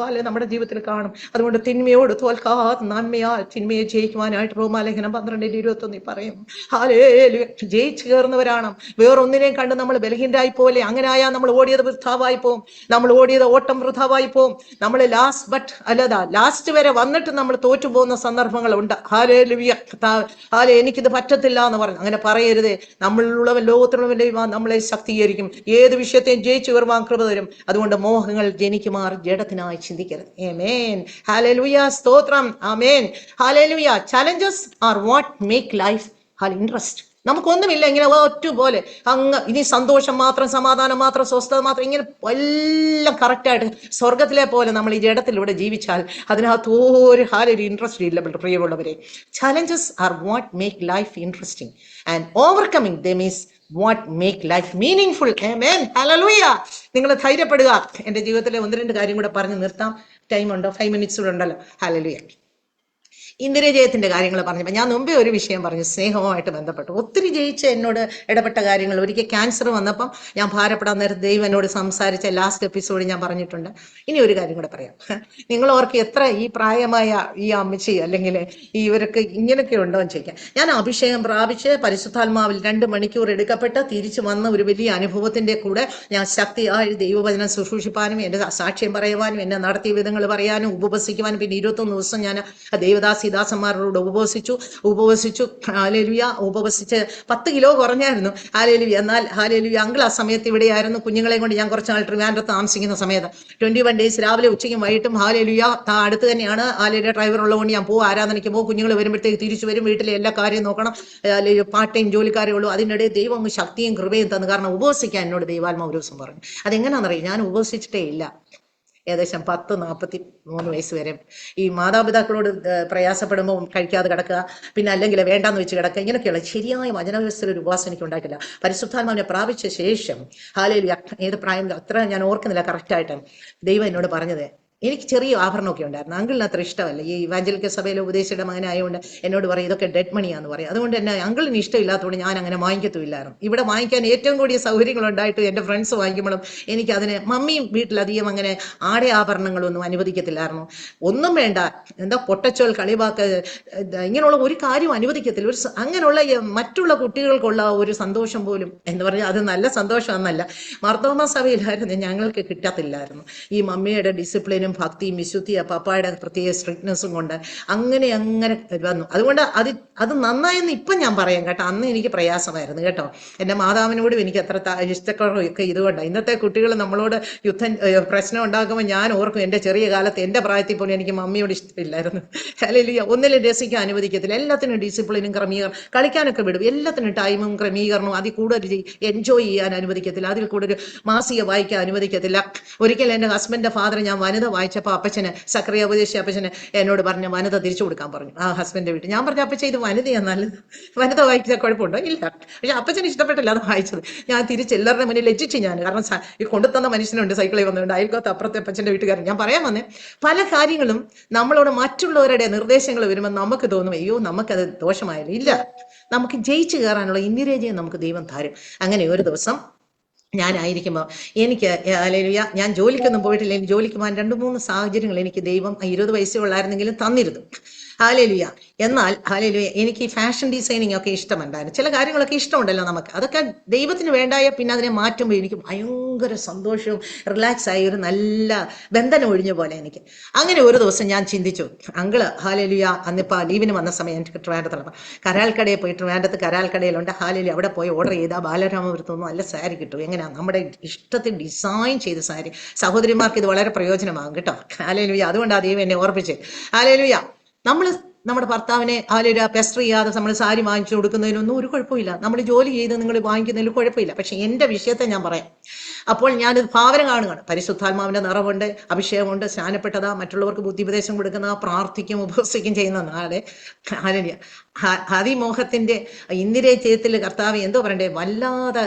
നമ്മുടെ ജീവിതത്തിൽ കാണും. അതുകൊണ്ട് തിന്മയോട് തോൽക്കാതെ നന്മയാൽ തിന്മയെ ജയിക്കുവാനായിട്ട് റോമാലേഖനം 12:21 പറയും. ഹല്ലേലൂയ. ജയിച്ചു കയറുന്നവരാണ്. വേറൊന്നിനെയും കണ്ട് നമ്മൾ ബലഹീനരായി പോലെ. അങ്ങനെ ആയാൽ നമ്മൾ ഓടിയത് വൃഥാവായി പോവും. നമ്മൾ ഓടിയത് ഓട്ടം വൃഥാവായി പോവും. നമ്മൾ ലാസ്റ്റ് വരെ വന്നിട്ട് നമ്മൾ തോറ്റുപോകുന്ന സന്ദർഭങ്ങളുണ്ട്. ഹല്ലേലൂയ. എനിക്കിത് പറ്റത്തില്ല എന്ന് പറഞ്ഞു. അങ്ങനെ പറയരുതേ. നമ്മളുള്ളവൻ, ലോകത്തിലുള്ളവൻ ദൈവം നമ്മളെ ശക്തീകരിക്കും. ഏത് വിഷയത്തെയും ജയിച്ചു വരുവാൻ കൃപ തരും. അതുകൊണ്ട് മോഹങ്ങൾ ജനിക്കുമാർ ജഡത്തിനായി ചിന്തിക്കരുത്. ആമേൻ. ഹല്ലേലൂയ. സ്തോത്രം. ആമേൻ. ഹല്ലേലൂയ. Challenges are what make life interest. നമുക്കൊന്നുമില്ല, ഇങ്ങനെ ഒറ്റുപോലെ അങ്ങ് ഇനി സന്തോഷം മാത്രം, സമാധാനം മാത്രം, സ്വസ്ഥത മാത്രം, ഇങ്ങനെ എല്ലാം കറക്റ്റായിട്ട് സ്വർഗത്തിലെ പോലെ നമ്മൾ ഈ ജഡത്തിലൂടെ ജീവിച്ചാൽ അതിനകത്ത് ഒരു ഇൻട്രസ്റ്റ് ഇല്ല. പ്രിയമുള്ളവരെ, challenges are what make life interesting and overcoming dum is what make life meaningful. Amen. Hallelujah. നിങ്ങൾ ധൈര്യപ്പെടുക. എൻ്റെ ജീവിതത്തിലെ 1-2 കാര്യം കൂടെ പറഞ്ഞു നിർത്താം. ടൈമുണ്ടോ? 5 മിനിറ്റ്സ് കൂടെ ഉണ്ടല്ലോ. ഹല്ലേലൂയ. ഇന്ദിരജയത്തിന്റെ കാര്യങ്ങൾ പറഞ്ഞപ്പോൾ ഞാൻ മുമ്പേ ഒരു വിഷയം പറഞ്ഞു, സ്നേഹവുമായിട്ട് ബന്ധപ്പെട്ടു. ഒത്തിരി ജയിച്ച് എന്നോട് ഇടപെട്ട കാര്യങ്ങൾ. ഒരിക്കൽ ക്യാൻസർ വന്നപ്പം ഞാൻ ഭാരപ്പെടാൻ നേരത്തെ ദൈവം എന്നോട് സംസാരിച്ച ലാസ്റ്റ് എപ്പിസോഡ് ഞാൻ പറഞ്ഞിട്ടുണ്ട്. ഇനി ഒരു കാര്യം കൂടെ പറയാം. നിങ്ങൾ ഓർക്ക് എത്ര ഈ പ്രായമായ ഈ അമ്മച്ചി അല്ലെങ്കിൽ ഇവരൊക്കെ ഇങ്ങനെയൊക്കെ ഉണ്ടോ എന്ന് ചോദിക്കാം. ഞാൻ അഭിഷേകം പ്രാപിച്ച് പരിശുദ്ധാത്മാവിൽ 2 മണിക്കൂർ എടുക്കപ്പെട്ട് തിരിച്ചു വന്ന ഒരു വലിയ അനുഭവത്തിന്റെ കൂടെ ഞാൻ ശക്തിയായി ദൈവവചനം ശുശ്രൂഷിപ്പാനും എൻ്റെ സാക്ഷ്യം പറയുവാനും എന്നെ നടത്തിയ വിധങ്ങൾ പറയാനും ഉപവസിക്കുവാനും പിന്നെ 21 ദിവസം ഞാൻ ദാസന്മാരോട് ഉപവസിച്ചു. ഹല്ലേലൂയ. ഉപവസിച്ച് 10 കിലോ കുറഞ്ഞായിരുന്നു. ഹല്ലേലൂയ. എന്നാൽ ഹല്ലേലൂയ, അങ്കിൾ ആ സമയത്ത് ഇവിടെയായിരുന്നു. കുഞ്ഞുങ്ങളെ കൊണ്ട് ഞാൻ കുറച്ച് നാൾ ട്രിവാൻഡ്രത്ത് താമസിക്കുന്ന സമയത്ത് 21 ഡേയ്സ് രാവിലെ ഉച്ചയ്ക്കും വൈകിട്ടും ഹല്ലേലൂയ അടുത്ത് തന്നെയാണ്. ഹല്ലേലൂയ. ഡ്രൈവർ ഉള്ളതുകൊണ്ട് ഞാൻ പോകും, ആരാധനയ്ക്ക് പോകും. കുഞ്ഞുങ്ങൾ വരുമ്പോഴത്തേക്ക് തിരിച്ചു വരും. വീട്ടിലെ എല്ലാ കാര്യവും നോക്കണം. പാർട്ട് ടൈം ജോലിക്കാരേ ഉള്ളൂ. അതിനിടെ ദൈവം ശക്തിയും കൃപയും തന്നു. കാരണം ഉപവസിക്കാൻ എന്നോട് ദൈവാത്മാവ് ഒരു ദിവസം പറഞ്ഞു. അതെങ്ങനെയാണെന്നറിയാം, ഞാൻ ഉപവസിച്ചിട്ടേ ഇല്ല. ഏകദേശം 43 വയസ്സ് വരെ ഈ മാതാപിതാക്കളോട് പ്രയാസപ്പെടുമ്പോൾ കഴിക്കാതെ കിടക്കുക, പിന്നെ അല്ലെങ്കിൽ വേണ്ടാന്ന് വെച്ച് കിടക്കുക, ഇങ്ങനെയൊക്കെയുള്ള ശരിയായ വചനവ്യവസ്ഥയിൽ ഒരു ഉപവാസം എനിക്ക് ഉണ്ടായിട്ടില്ല. പരിശുദ്ധാത്മാവിനെ പ്രാപിച്ച ശേഷം ഹല്ലേലൂയ, ഏത് പ്രായം അത്ര ഞാൻ ഓർക്കുന്നില്ല കറക്റ്റായിട്ട്, ദൈവം എന്നോട് പറഞ്ഞത്, എനിക്ക് ചെറിയ ആഭരണമൊക്കെ ഉണ്ടായിരുന്നു. അങ്കിളിന് അത്ര ഇഷ്ടമല്ല. ഈ ഇവാഞ്ചലിക്ക സഭയിലെ ഉപദേശിയുടെ മകനായതുകൊണ്ട് എന്നോട് പറയും ഇതൊക്കെ ഡെഡ് മണിയാന്ന് പറയും. അതുകൊണ്ട് തന്നെ അങ്കിളിന് ഇഷ്ടമില്ലാത്തതുകൊണ്ട് ഞാൻ അങ്ങനെ വാങ്ങിക്കത്തുമില്ലായിരുന്നു. ഇവിടെ വാങ്ങിക്കാൻ ഏറ്റവും കൂടിയ സൗകര്യങ്ങൾ ഉണ്ടായിട്ട് എൻ്റെ ഫ്രണ്ട്സ് വാങ്ങിക്കുമ്പോഴും എനിക്ക് അതിന് മമ്മിയും വീട്ടിലധികം അങ്ങനെ ആഭരണങ്ങളൊന്നും അനുവദിക്കത്തില്ലായിരുന്നു. ഒന്നും വേണ്ട, എന്താ പൊട്ടച്ചോൽ, കളിവാക്ക്, ഇങ്ങനെയുള്ള ഒരു കാര്യം അനുവദിക്കത്തില്ല. അങ്ങനെയുള്ള മറ്റുള്ള കുട്ടികൾക്കുള്ള ഒരു സന്തോഷം പോലും എന്ന് പറഞ്ഞാൽ അത് നല്ല സന്തോഷമെന്നല്ല, മാർത്തോമാ സഭയിലായിരുന്നു ഞങ്ങൾക്ക് കിട്ടത്തില്ലായിരുന്നു. ഈ മമ്മിയുടെ ഡിസിപ്ലിനും ഭക്തിയും വിശുദ്ധിയും പപ്പായുടെ പ്രത്യേക സ്ട്രിക്ട്നെസ്സും കൊണ്ട് അങ്ങനെ വന്നു. അതുകൊണ്ട് അത് നന്നായെന്ന് ഇപ്പം ഞാൻ പറയാം കേട്ടോ. അന്ന് എനിക്ക് പ്രയാസമായിരുന്നു കേട്ടോ. എൻ്റെ മാതാവിനോടും എനിക്ക് അത്ര ഇഷ്ടക്കുറവൊക്കെ ഇതുകൊണ്ടാണ്. ഇന്നത്തെ കുട്ടികൾ നമ്മളോട് പ്രശ്നം ഉണ്ടാക്കുമ്പോൾ ഞാൻ ഓർക്കും, എൻ്റെ ചെറിയ കാലത്ത് എൻ്റെ പ്രായത്തിൽ പോലും എനിക്ക് മമ്മിയോട് ഇഷ്ടമില്ലായിരുന്നു. അല്ലെങ്കിൽ ഒന്നിലും രസിക്കാൻ അനുവദിക്കത്തില്ല. എല്ലാത്തിനും ഡിസിപ്ലിനും ക്രമീകരണം, കളിക്കാനൊക്കെ വിടും, എല്ലാത്തിനും ടൈമും ക്രമീകരണവും. അതിൽ കൂടുതൽ എൻജോയ് ചെയ്യാൻ അനുവദിക്കത്തില്ല, അതിൽ കൂടുതൽ മാസിക വായിക്കാൻ അനുവദിക്കത്തില്ല. ഒരിക്കൽ എൻ്റെ ഹസ്ബൻഡിൻ്റെ ഫാദർ ഞാൻ വനിത വായിച്ചപ്പോൾ അപ്പച്ചന്, സക്രിയ ഉപദേശി അപ്പച്ചന് എന്നോട് പറഞ്ഞു വനിത തിരിച്ചു കൊടുക്കാൻ പറഞ്ഞു ആ ഹസ്ബൻഡിന്റെ വീട്ടിൽ. ഞാൻ പറഞ്ഞു അപ്പച്ച ഇത് വനിതയാണ് നല്ലത്, വനിത വായിച്ചാൽ കുഴപ്പമുണ്ടോ? ഇല്ല. പക്ഷെ അപ്പച്ചന് ഇഷ്ടപ്പെട്ടില്ല അത് വായിച്ചത്. ഞാൻ എല്ലാവരുടെ മുന്നിൽ ലജ്ജിച്ചു ഞാൻ. കാരണം ഈ കൊണ്ടുതന്ന മനുഷ്യനുണ്ട് സൈക്കിളിൽ വന്നുകൊണ്ട്, അയൽക്കോത്ത് അപ്പുറത്തെ അപ്പച്ചൻ്റെ വീട്ടുകാരൻ. ഞാൻ പറയാൻ വന്നേ, പല കാര്യങ്ങളും നമ്മളോട് മറ്റുള്ളവരുടെ നിർദ്ദേശങ്ങൾ വരുമ്പോൾ നമുക്ക് തോന്നും അയ്യോ നമുക്കത് ദോഷമായാലും. ഇല്ല, നമുക്ക് ജയിച്ചു കയറാനുള്ള ഇന്ദിരജയം നമുക്ക് ദൈവം തരും. അങ്ങനെ ഒരു ദിവസം ഞാനായിരിക്കുമ്പോൾ എനിക്ക് ഹല്ലേലൂയ, ഞാൻ ജോലിക്കൊന്നും പോയിട്ടില്ല. എനിക്ക് ജോലിക്ക് പോകാൻ 2-3 സാഹചര്യങ്ങൾ എനിക്ക് ദൈവം 20 വയസ്സേ ഉള്ളായിരുന്നെങ്കിലും തന്നിരുന്നു. ഹല്ലേലൂയ. എന്നാൽ ഹല്ലേലൂയ, എനിക്ക് ഈ ഫാഷൻ ഡിസൈനിങ് ഒക്കെ ഇഷ്ടമുണ്ടായിരുന്നു. ചില കാര്യങ്ങളൊക്കെ ഇഷ്ടമുണ്ടല്ലോ നമുക്ക്, അതൊക്കെ ദൈവത്തിന് വേണ്ടായ പിന്നെ അതിനെ മാറ്റുമ്പോൾ എനിക്ക് ഭയങ്കര സന്തോഷവും റിലാക്സ് ആയി ഒരു നല്ല ബന്ധനം ഒഴിഞ്ഞ പോലെ എനിക്ക്. അങ്ങനെ ഒരു ദിവസം ഞാൻ ചിന്തിച്ചു, അങ്കിള് ഹല്ലേലൂയ അന്നിപ്പോൾ ലീവിന് വന്ന സമയം എനിക്ക് ട്രിവാൻഡ്രത്തുള്ളപ്പോൾ കരാൽക്കടയിൽ പോയി, ട്രിവാൻഡ്രത്ത് കരാൽക്കടയിലുണ്ട് ഹല്ലേലൂയ, അവിടെ പോയി ഓർഡർ ചെയ്താൽ ബാലരാമപുരത്തുനിന്ന് നല്ല സാരി കിട്ടും. എങ്ങനെയാണ് നമ്മുടെ ഇഷ്ടത്തിൽ ഡിസൈൻ ചെയ്ത സാരി. സഹോദരിമാർക്ക് ഇത് വളരെ പ്രയോജനമാകും കേട്ടോ. ഹല്ലേലൂയ. അതുകൊണ്ടാണ് ദൈവം എന്നെ ഓർപ്പിച്ചത്. ഹല്ലേലൂയ. നമ്മൾ നമ്മുടെ ഭർത്താവിനെ പെസ്റ്റർ ചെയ്യാതെ നമ്മൾ സാരി വാങ്ങിച്ചു കൊടുക്കുന്നതിനൊന്നും ഒരു കുഴപ്പമില്ല. നമ്മൾ ജോലി ചെയ്ത് നിങ്ങൾ വാങ്ങിക്കുന്നതിൽ കുഴപ്പമില്ല. പക്ഷെ എൻ്റെ വിഷയത്തെ ഞാൻ പറയാം. അപ്പോൾ ഞാനിത് ഭാവന കാണുകയാണ്. പരിശുദ്ധാത്മാവിന്റെ നിറവുണ്ട്, അഭിഷേകമുണ്ട്, സ്നാനപ്പെട്ടതാ, മറ്റുള്ളവർക്ക് ബുദ്ധിപദേശം കൊടുക്കുന്ന, പ്രാർത്ഥിക്കും, ഉപവസിക്കും ചെയ്യുന്ന നാളെ അതിമോഹത്തിന്റെ ഇന്ദിരചയത്തിൽ കർത്താവ് എന്തോ പറയണ്ടേ, വല്ലാതെ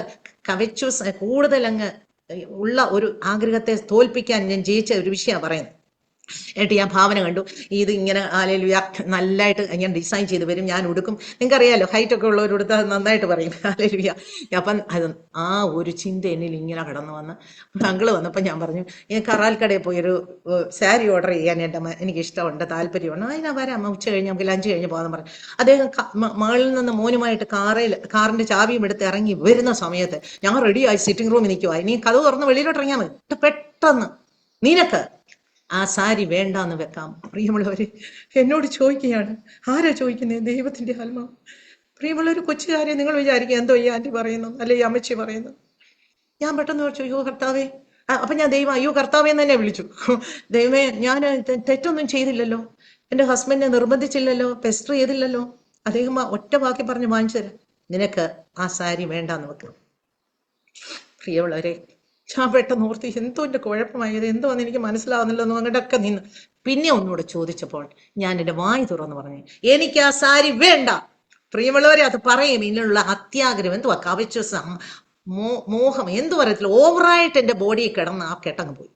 കവച്ചു കൂടുതൽ അങ്ങ് ഉള്ള ഒരു ആഗ്രഹത്തെ തോൽപ്പിക്കാൻ ഞാൻ ജയിച്ച ഒരു വിഷയമാണ് പറയുന്നത്. എന്നിട്ട് ഞാൻ ഭാവന കണ്ടു. ഇത് ഇങ്ങനെ ഹല്ലേലൂയ നല്ലതായിട്ട് ഞാൻ ഡിസൈൻ ചെയ്ത് വരും, ഞാൻ ഉടുക്കും. നിങ്ങൾക്കറിയാലോ, ഹൈറ്റ് ഒക്കെ ഉള്ളവരെടുത്ത് അത് നന്നായിട്ട് പറയും. ഹല്ലേലൂയ. അപ്പം അത് ആ ഒരു ചിന്ത എന്നിൽ ഇങ്ങനെ കടന്നു വന്ന് അങ്കിള് വന്നപ്പോൾ ഞാൻ പറഞ്ഞു, ഈ കറാൽ കടയിൽ പോയി ഒരു സാരി ഓർഡർ ചെയ്യാൻ എനിക്ക് ഇഷ്ടമുണ്ട്, താല്പര്യമുണ്ട്. അതിനാ വരാം, ഉച്ച കഴിഞ്ഞ് നമുക്ക് ലഞ്ച് കഴിഞ്ഞ് പോകാമെന്ന് പറഞ്ഞു. അദ്ദേഹം മകളിൽ നിന്ന് മോനുമായിട്ട് കാറിന്റെ ചാവിയും എടുത്ത് ഇറങ്ങി വരുന്ന സമയത്ത് ഞാൻ റെഡിയായി സിറ്റിംഗ് റൂമിൽ നിൽക്കുവാ. ഇനി കഥ തുറന്ന് വെളിയിലോട്ട് ഇറങ്ങിയാൽ മതി. പെട്ടെന്ന് നിനക്ക് ആ സാരി വേണ്ടാന്ന് വെക്കാം. പ്രിയമുള്ളവര് എന്നോട് ചോദിക്കുകയാണ്. ആരാ ചോദിക്കുന്നത്? ദൈവത്തിന്റെ ആത്മാവ്. പ്രിയമുള്ളൊരു കൊച്ചുകാരെ നിങ്ങൾ വിചാരിക്കുക എന്തോ ഈ ആന്റി പറയുന്നു, അല്ലെ ഈ അമ്മച്ചി പറയുന്നു. ഞാൻ പെട്ടെന്ന് വിളിച്ചു, അയ്യോ കർത്താവേ. അപ്പൊ ഞാൻ അയ്യോ കർത്താവേ എന്ന് തന്നെ വിളിച്ചു. ദൈവമേ, ഞാൻ തെറ്റൊന്നും ചെയ്തില്ലല്ലോ, എന്റെ ഹസ്ബൻഡിനെ നിർബന്ധിച്ചില്ലല്ലോ, പെസ്റ്റർ ചെയ്തില്ലല്ലോ. അദ്ദേഹം ഒറ്റ വാക്കി പറഞ്ഞ് വാങ്ങിച്ചു തരാം, നിനക്ക് ആ സാരി വേണ്ടാന്ന് വെക്കാം. പ്രിയമുള്ളവരെ, ഞാൻ പെട്ടെന്ന് ഓർത്തി എന്തോ എന്റെ കുഴപ്പമായത്, എന്തോന്ന് എനിക്ക് മനസ്സിലാവുന്നില്ല എന്ന് പറഞ്ഞിട്ടൊക്കെ നിന്ന് പിന്നെ ഒന്നുകൂടെ ചോദിച്ചപ്പോൾ ഞാൻ എന്റെ വായി തുറന്ന് പറഞ്ഞു, എനിക്ക് ആ സാരി വേണ്ട. പ്രിയമുള്ളവരെ, അത് പറയും. ഇതിനുള്ള അത്യാഗ്രഹം എന്തുവാ, കവചം, മോഹം, എന്തു പറയത്തില്ല, ഓവറായിട്ട് എന്റെ ബോഡിയിൽ കിടന്ന് ആ കെട്ടങ്ങ് പോയി.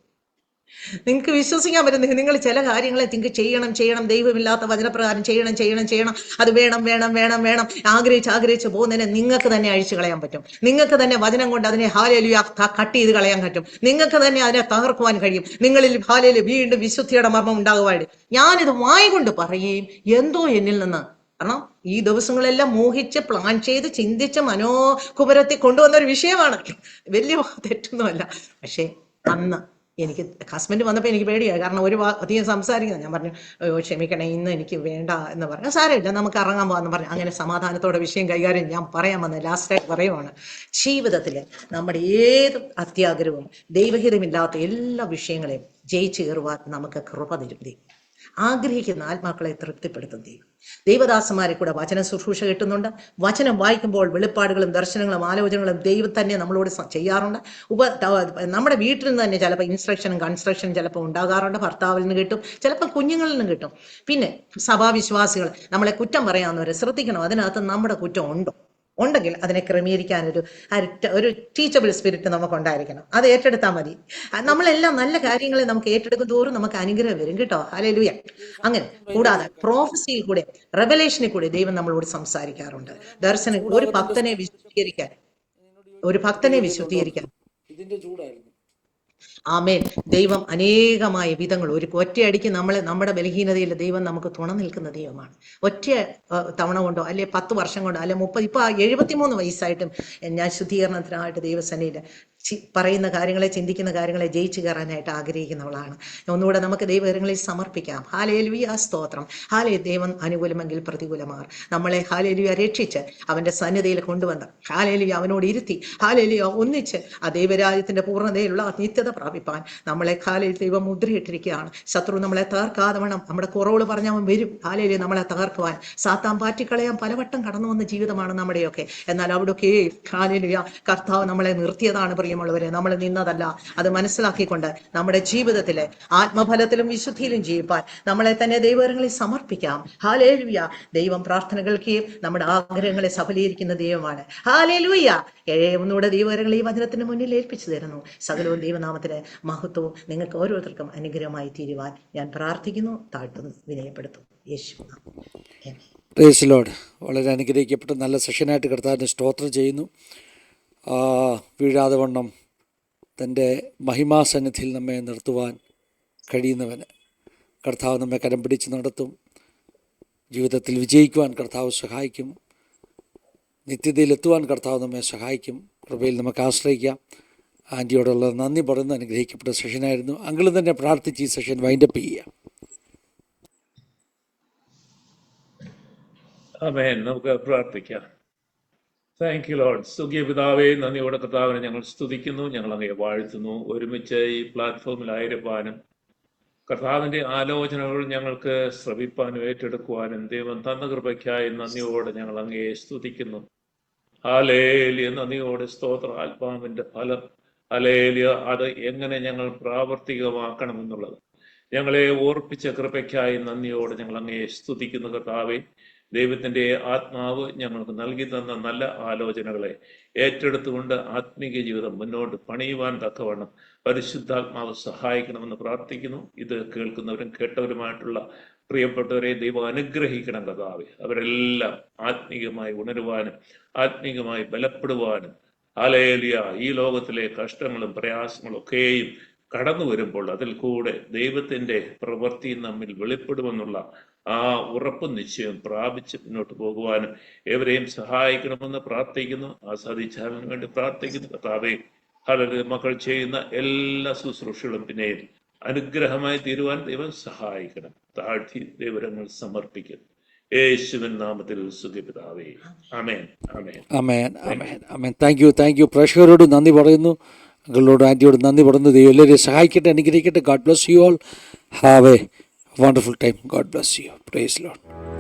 നിങ്ങൾക്ക് വിശ്വസിക്കാൻ പറ്റും. നിങ്ങൾ ചില കാര്യങ്ങളെ ചെയ്യണം, ദൈവമില്ലാത്ത വചനപ്രകാരം ചെയ്യണം, അത് വേണം ആഗ്രഹിച്ച് പോകുന്നതിനെ നിങ്ങൾക്ക് തന്നെ അഴിച്ചു കളയാൻ പറ്റും. നിങ്ങൾക്ക് തന്നെ വചനം കൊണ്ട് അതിനെ ഹല്ലേലൂയ കട്ട് ചെയ്ത് കളയാൻ പറ്റും. നിങ്ങൾക്ക് തന്നെ അതിനെ തകർക്കുവാൻ കഴിയും. നിങ്ങളിൽ ഹല്ലേലൂയ വീണ്ടും വിശുദ്ധിയുടെ മർമ്മം ഉണ്ടാകുവാൻ. ഞാനിത് വായി കൊണ്ട് പറയുകയും എന്തോ എന്നിൽ നിന്ന്, കാരണം ഈ ദിവസങ്ങളെല്ലാം മോഹിച്ച് പ്ലാൻ ചെയ്ത് ചിന്തിച്ച് മനോകുപരത്തിൽ കൊണ്ടുവന്ന ഒരു വിഷയമാണ്. വലിയ തെറ്റൊന്നുമല്ല. പക്ഷെ അന്ന് എനിക്ക് ഹസ്ബൻഡ് വന്നപ്പോൾ എനിക്ക് പേടിയായി. കാരണം അധികം സംസാരിക്കുന്നത്. ഞാൻ പറഞ്ഞു, അയ്യോ ക്ഷമിക്കണേ, ഇന്ന് എനിക്ക് വേണ്ട എന്ന് പറഞ്ഞു. സാരമില്ല, നമുക്ക് ഇറങ്ങാൻ പോകാമെന്ന് പറഞ്ഞു. അങ്ങനെ സമാധാനത്തോടെ വിഷയം കൈകാര്യം ഞാൻ പറയാൻ വന്നത് ലാസ്റ്റായിട്ട് പറയുവാണ്. ജീവിതത്തിൽ നമ്മുടെ ഏത് അത്യാഗ്രഹവും ദൈവഹിതമില്ലാത്ത എല്ലാ വിഷയങ്ങളെയും ജയിച്ചു കയറുവാൻ നമുക്ക് കൃപ തരും. ആഗ്രഹിക്കുന്ന ആത്മാക്കളെ തൃപ്തിപ്പെടുത്തും ദൈവം. ദൈവദാസന്മാരെ കൂടെ വചന ശുശ്രൂഷ കിട്ടുന്നുണ്ട്. വചനം വായിക്കുമ്പോൾ വെളിപ്പാടുകളും ദർശനങ്ങളും ആലോചനകളും ദൈവം തന്നെ നമ്മളോട് ചെയ്യാറുണ്ട്. നമ്മുടെ വീട്ടിൽ നിന്ന് തന്നെ ചിലപ്പോൾ ഇൻസ്ട്രക്ഷനും കൺസ്ട്രക്ഷനും ചിലപ്പോൾ ഉണ്ടാകാറുണ്ട്. ഭർത്താവിൽ നിന്ന് കിട്ടും, ചിലപ്പോൾ കുഞ്ഞുങ്ങളിൽ നിന്ന് കിട്ടും. പിന്നെ സഭാവിശ്വാസികൾ നമ്മളെ കുറ്റം പറയാവുന്നവരെ ശ്രദ്ധിക്കണം. അതിനകത്ത് നമ്മുടെ കുറ്റം ഉണ്ടെങ്കിൽ അതിനെ ക്രമീകരിക്കാൻ ഒരു ടീച്ചബിൾ സ്പിരിറ്റ് നമുക്ക് ഉണ്ടായിരിക്കണം. അത് ഏറ്റെടുത്താൽ മതി. നമ്മളെല്ലാം നല്ല കാര്യങ്ങളെ നമുക്ക് ഏറ്റെടുക്കും തോറും നമുക്ക് അനുഗ്രഹം വരും കേട്ടോ. ഹല്ലേലൂയ. അങ്ങനെ കൂടാതെ പ്രോഫസിയിൽ കൂടെ, റെവലേഷനിൽ കൂടെ ദൈവം നമ്മളോട് സംസാരിക്കാറുണ്ട്. ദർശനം ഒരു ഭക്തനെ വിശുദ്ധീകരിക്കാൻ ഇതിന്റെ ചൂടായിരുന്നു. ആമേൻ. ദൈവം അനേകമായ വിധങ്ങൾ ഒറ്റയടിക്ക് നമ്മുടെ ബലഹീനതയിൽ ദൈവം നമുക്ക് തുണ നിൽക്കുന്ന ദൈവമാണ്. ഒറ്റ തവണ കൊണ്ടോ അല്ലെ 10 വർഷം കൊണ്ടോ അല്ലെ 30, ഇപ്പൊ 73 വയസ്സായിട്ടും ഞാൻ ശുദ്ധീകരണത്തിനായിട്ട് ദൈവസന്നിധിയിൽ പറയുന്ന കാര്യങ്ങളെ, ചിന്തിക്കുന്ന കാര്യങ്ങളെ ജയിച്ചു കയറാനായിട്ട് ആഗ്രഹിക്കുന്നവളാണ്. ഒന്നുകൂടെ നമുക്ക് ദൈവകരങ്ങളിൽ സമർപ്പിക്കാം. ഹല്ലേലൂയ, സ്തോത്രം. ദൈവം അനുകൂലമെങ്കിൽ പ്രതികൂലമാർ നമ്മളെ ഹല്ലേലൂയ രക്ഷിച്ച് അവന്റെ സന്നിധിയിൽ കൊണ്ടുവന്ന് ഹല്ലേലൂയ അവനോട് ഇരുത്തി ഹല്ലേലൂയ ഒന്നിച്ച് ആ ദൈവരാജ്യത്തിന്റെ പൂർണ്ണതയിലുള്ള നിത്യത പ്രാപിപ്പാൻ നമ്മളെ ഹല്ലേലൂയ ദൈവം മുദ്രയിട്ടിരിക്കുകയാണ്. ശത്രു നമ്മളെ തകർക്കാതെ വേണം. നമ്മുടെ കുറവുകൾ പറഞ്ഞ അവൻ വരും ഹല്ലേലൂയ നമ്മളെ തകർക്കുവാൻ. സാത്താൻ പാറ്റിക്കളയാൻ പലവട്ടം കടന്നു വന്ന ജീവിതമാണ് നമ്മുടെയൊക്കെ. എന്നാൽ അവിടെയൊക്കെ ഹല്ലേലൂയ കർത്താവ് നമ്മളെ നിർത്തിയതാണ്. പ്രിയമുള്ളവരെ, നമ്മൾ നിന്നതല്ല. അത് മനസ്സിലാക്കിക്കൊണ്ട് നമ്മുടെ ജീവിതത്തിലെ ആത്മഫലത്തിലും വിശുദ്ധിയിലും ജീവിപ്പാൻ നമ്മളെ തന്നെ ദൈവകരങ്ങളിൽ സമർപ്പിക്കാം. ഹല്ലേലൂയ. ദൈവം പ്രാർത്ഥനകൾ കേൾക്കും, നമ്മുടെ ആഗ്രഹങ്ങളെ സഫലീകരിക്കുന്ന ദൈവമാണ്. ഹല്ലേലൂയ. ഒന്നുകൂടെ ദൈവകരങ്ങൾ ഈ വചനത്തിന് മുന്നിൽ ഏൽപ്പിച്ചു തരുന്നു. സകലവും ദൈവനാമത്തിന് മഹത്വവും നിങ്ങൾക്ക് ഓരോരുത്തർക്കും അനുഗ്രഹമായി തീരുവാൻ ഞാൻ പ്രാർത്ഥിക്കുന്നു, താഴ്ത്തുന്നു, വിനയപ്പെടുത്തും. യേശു. Praise Lord. വളരെ അനുഗ്രഹിക്കപ്പെട്ട നല്ല സെഷനായിട്ട് കർത്താവിനെ സ്തോത്രം ചെയ്യുന്നു. വീഴാതെ വണ്ണം തൻ്റെ മഹിമാസന്നിധിയിൽ നമ്മെ നിർത്തുവാൻ കഴിയുന്നവന് കർത്താവ് നമ്മെ കരം പിടിച്ച് നടത്തും. ജീവിതത്തിൽ വിജയിക്കുവാൻ കർത്താവ് സഹായിക്കും. നിത്യതയിലെത്തുവാൻ കർത്താവ് നമ്മെ സഹായിക്കും. കൃപയിൽ നമുക്ക് ആശ്രയിക്കാം. ആൻറ്റിയോടുള്ള നന്ദി പറയുന്ന അനുഗ്രഹിക്കപ്പെട്ട സെഷനായിരുന്നു. അങ്കിളും തന്നെ പ്രാർത്ഥിച്ച് ഈ സെഷൻ വൈൻഡപ്പ് ചെയ്യുക. ആമേൻ. നമുക്ക് പ്രാർത്ഥിക്കാം. Thank you Lord. സ്തുതിയ പിതാവേ, നന്ദിയോടെ കർത്താവിനെ ഞങ്ങൾ സ്തുതിക്കുന്നു, ഞങ്ങൾ അങ്ങയെ വാഴ്ത്തുന്നു. ഒരുമിച്ച് ഈ പ്ലാറ്റ്ഫോമിൽ ആയിരിക്കാനും കർത്താവിന്റെ ആലോചനകൾ ഞങ്ങൾക്ക് ശ്രവിപ്പാനും ഏറ്റെടുക്കുവാനും ദൈവം തന്ന കൃപയ്ക്കായി നന്ദിയോടെ ഞങ്ങൾ അങ്ങയെ സ്തുതിക്കുന്നു. ഹല്ലേലൂയ, നന്ദിയോടെ സ്തോത്രം. ആത്മാവിന്റെ ഫലം ഹല്ലേലൂയ, അത് എങ്ങനെ ഞങ്ങൾ പ്രാവർത്തികമാക്കണമെന്നുള്ളത് ഞങ്ങളെ ഓർപ്പിച്ച കൃപയ്ക്കായി നന്ദിയോടെ ഞങ്ങൾ അങ്ങയെ സ്തുതിക്കുന്നു. കർത്താവെ, ദൈവത്തിന്റെ ആത്മാവ് ഞങ്ങൾക്ക് നൽകി തന്ന നല്ല ആലോചനകളെ ഏറ്റെടുത്തുകൊണ്ട് ആത്മീയ ജീവിതം മുന്നോട്ട് പണിയുവാൻ തക്കവണ്ണം പരിശുദ്ധാത്മാവ് സഹായിക്കണമെന്ന് പ്രാർത്ഥിക്കുന്നു. ഇത് കേൾക്കുന്നവരും കേട്ടവരുമായിട്ടുള്ള പ്രിയപ്പെട്ടവരെ ദൈവം അനുഗ്രഹിക്കണം. കർത്താവെ, അവരെല്ലാം ആത്മീയമായി ഉണരുവാനും ആത്മീയമായി ബലപ്പെടുവാനും ഹല്ലേലൂയ, ഈ ലോകത്തിലെ കഷ്ടങ്ങളും പ്രയാസങ്ങളും ഒക്കെയും കടന്നു വരുമ്പോൾ അതിൽ കൂടെ ദൈവത്തിന്റെ പ്രവൃത്തി നമ്മിൽ വെളിപ്പെടുമെന്നുള്ള ആ ഉറപ്പും നിശ്ചയം പ്രാപിച്ച് മുന്നോട്ട് പോകുവാനും എവരെയും സഹായിക്കണമെന്ന് പ്രാർത്ഥിക്കുന്നു. ആ സാധിച്ചാലിന് വേണ്ടി പ്രാർത്ഥിക്കുന്നു. കർത്താവേ, ഹല്ലേലൂയ, മക്കൾ ചെയ്യുന്ന എല്ലാ ശുശ്രൂഷകളും പിന്നെയും അനുഗ്രഹമായി തീരുവാൻ ദൈവം സഹായിക്കണം. താഴ്ത്തി ദൈവങ്ങൾ സമർപ്പിക്കുന്നു. യേശുവിൻ നാമത്തിൽ സുഖപിതാവേ, ആമേൻ, ആമേൻ, അമേൻ, അമേൻ, അമേൻ. Thank you. പ്രേക്ഷകരോട് നന്ദി പറയുന്നു. അങ്കിളിനോട് ആൻറ്റിയോട് നന്ദി പറയുന്നു. ദൈവം എല്ലാവരെയും സഹായിക്കട്ടെ, അനുഗ്രഹിക്കട്ടെ. God bless you all. Have a wonderful time. God bless you. Praise Lord.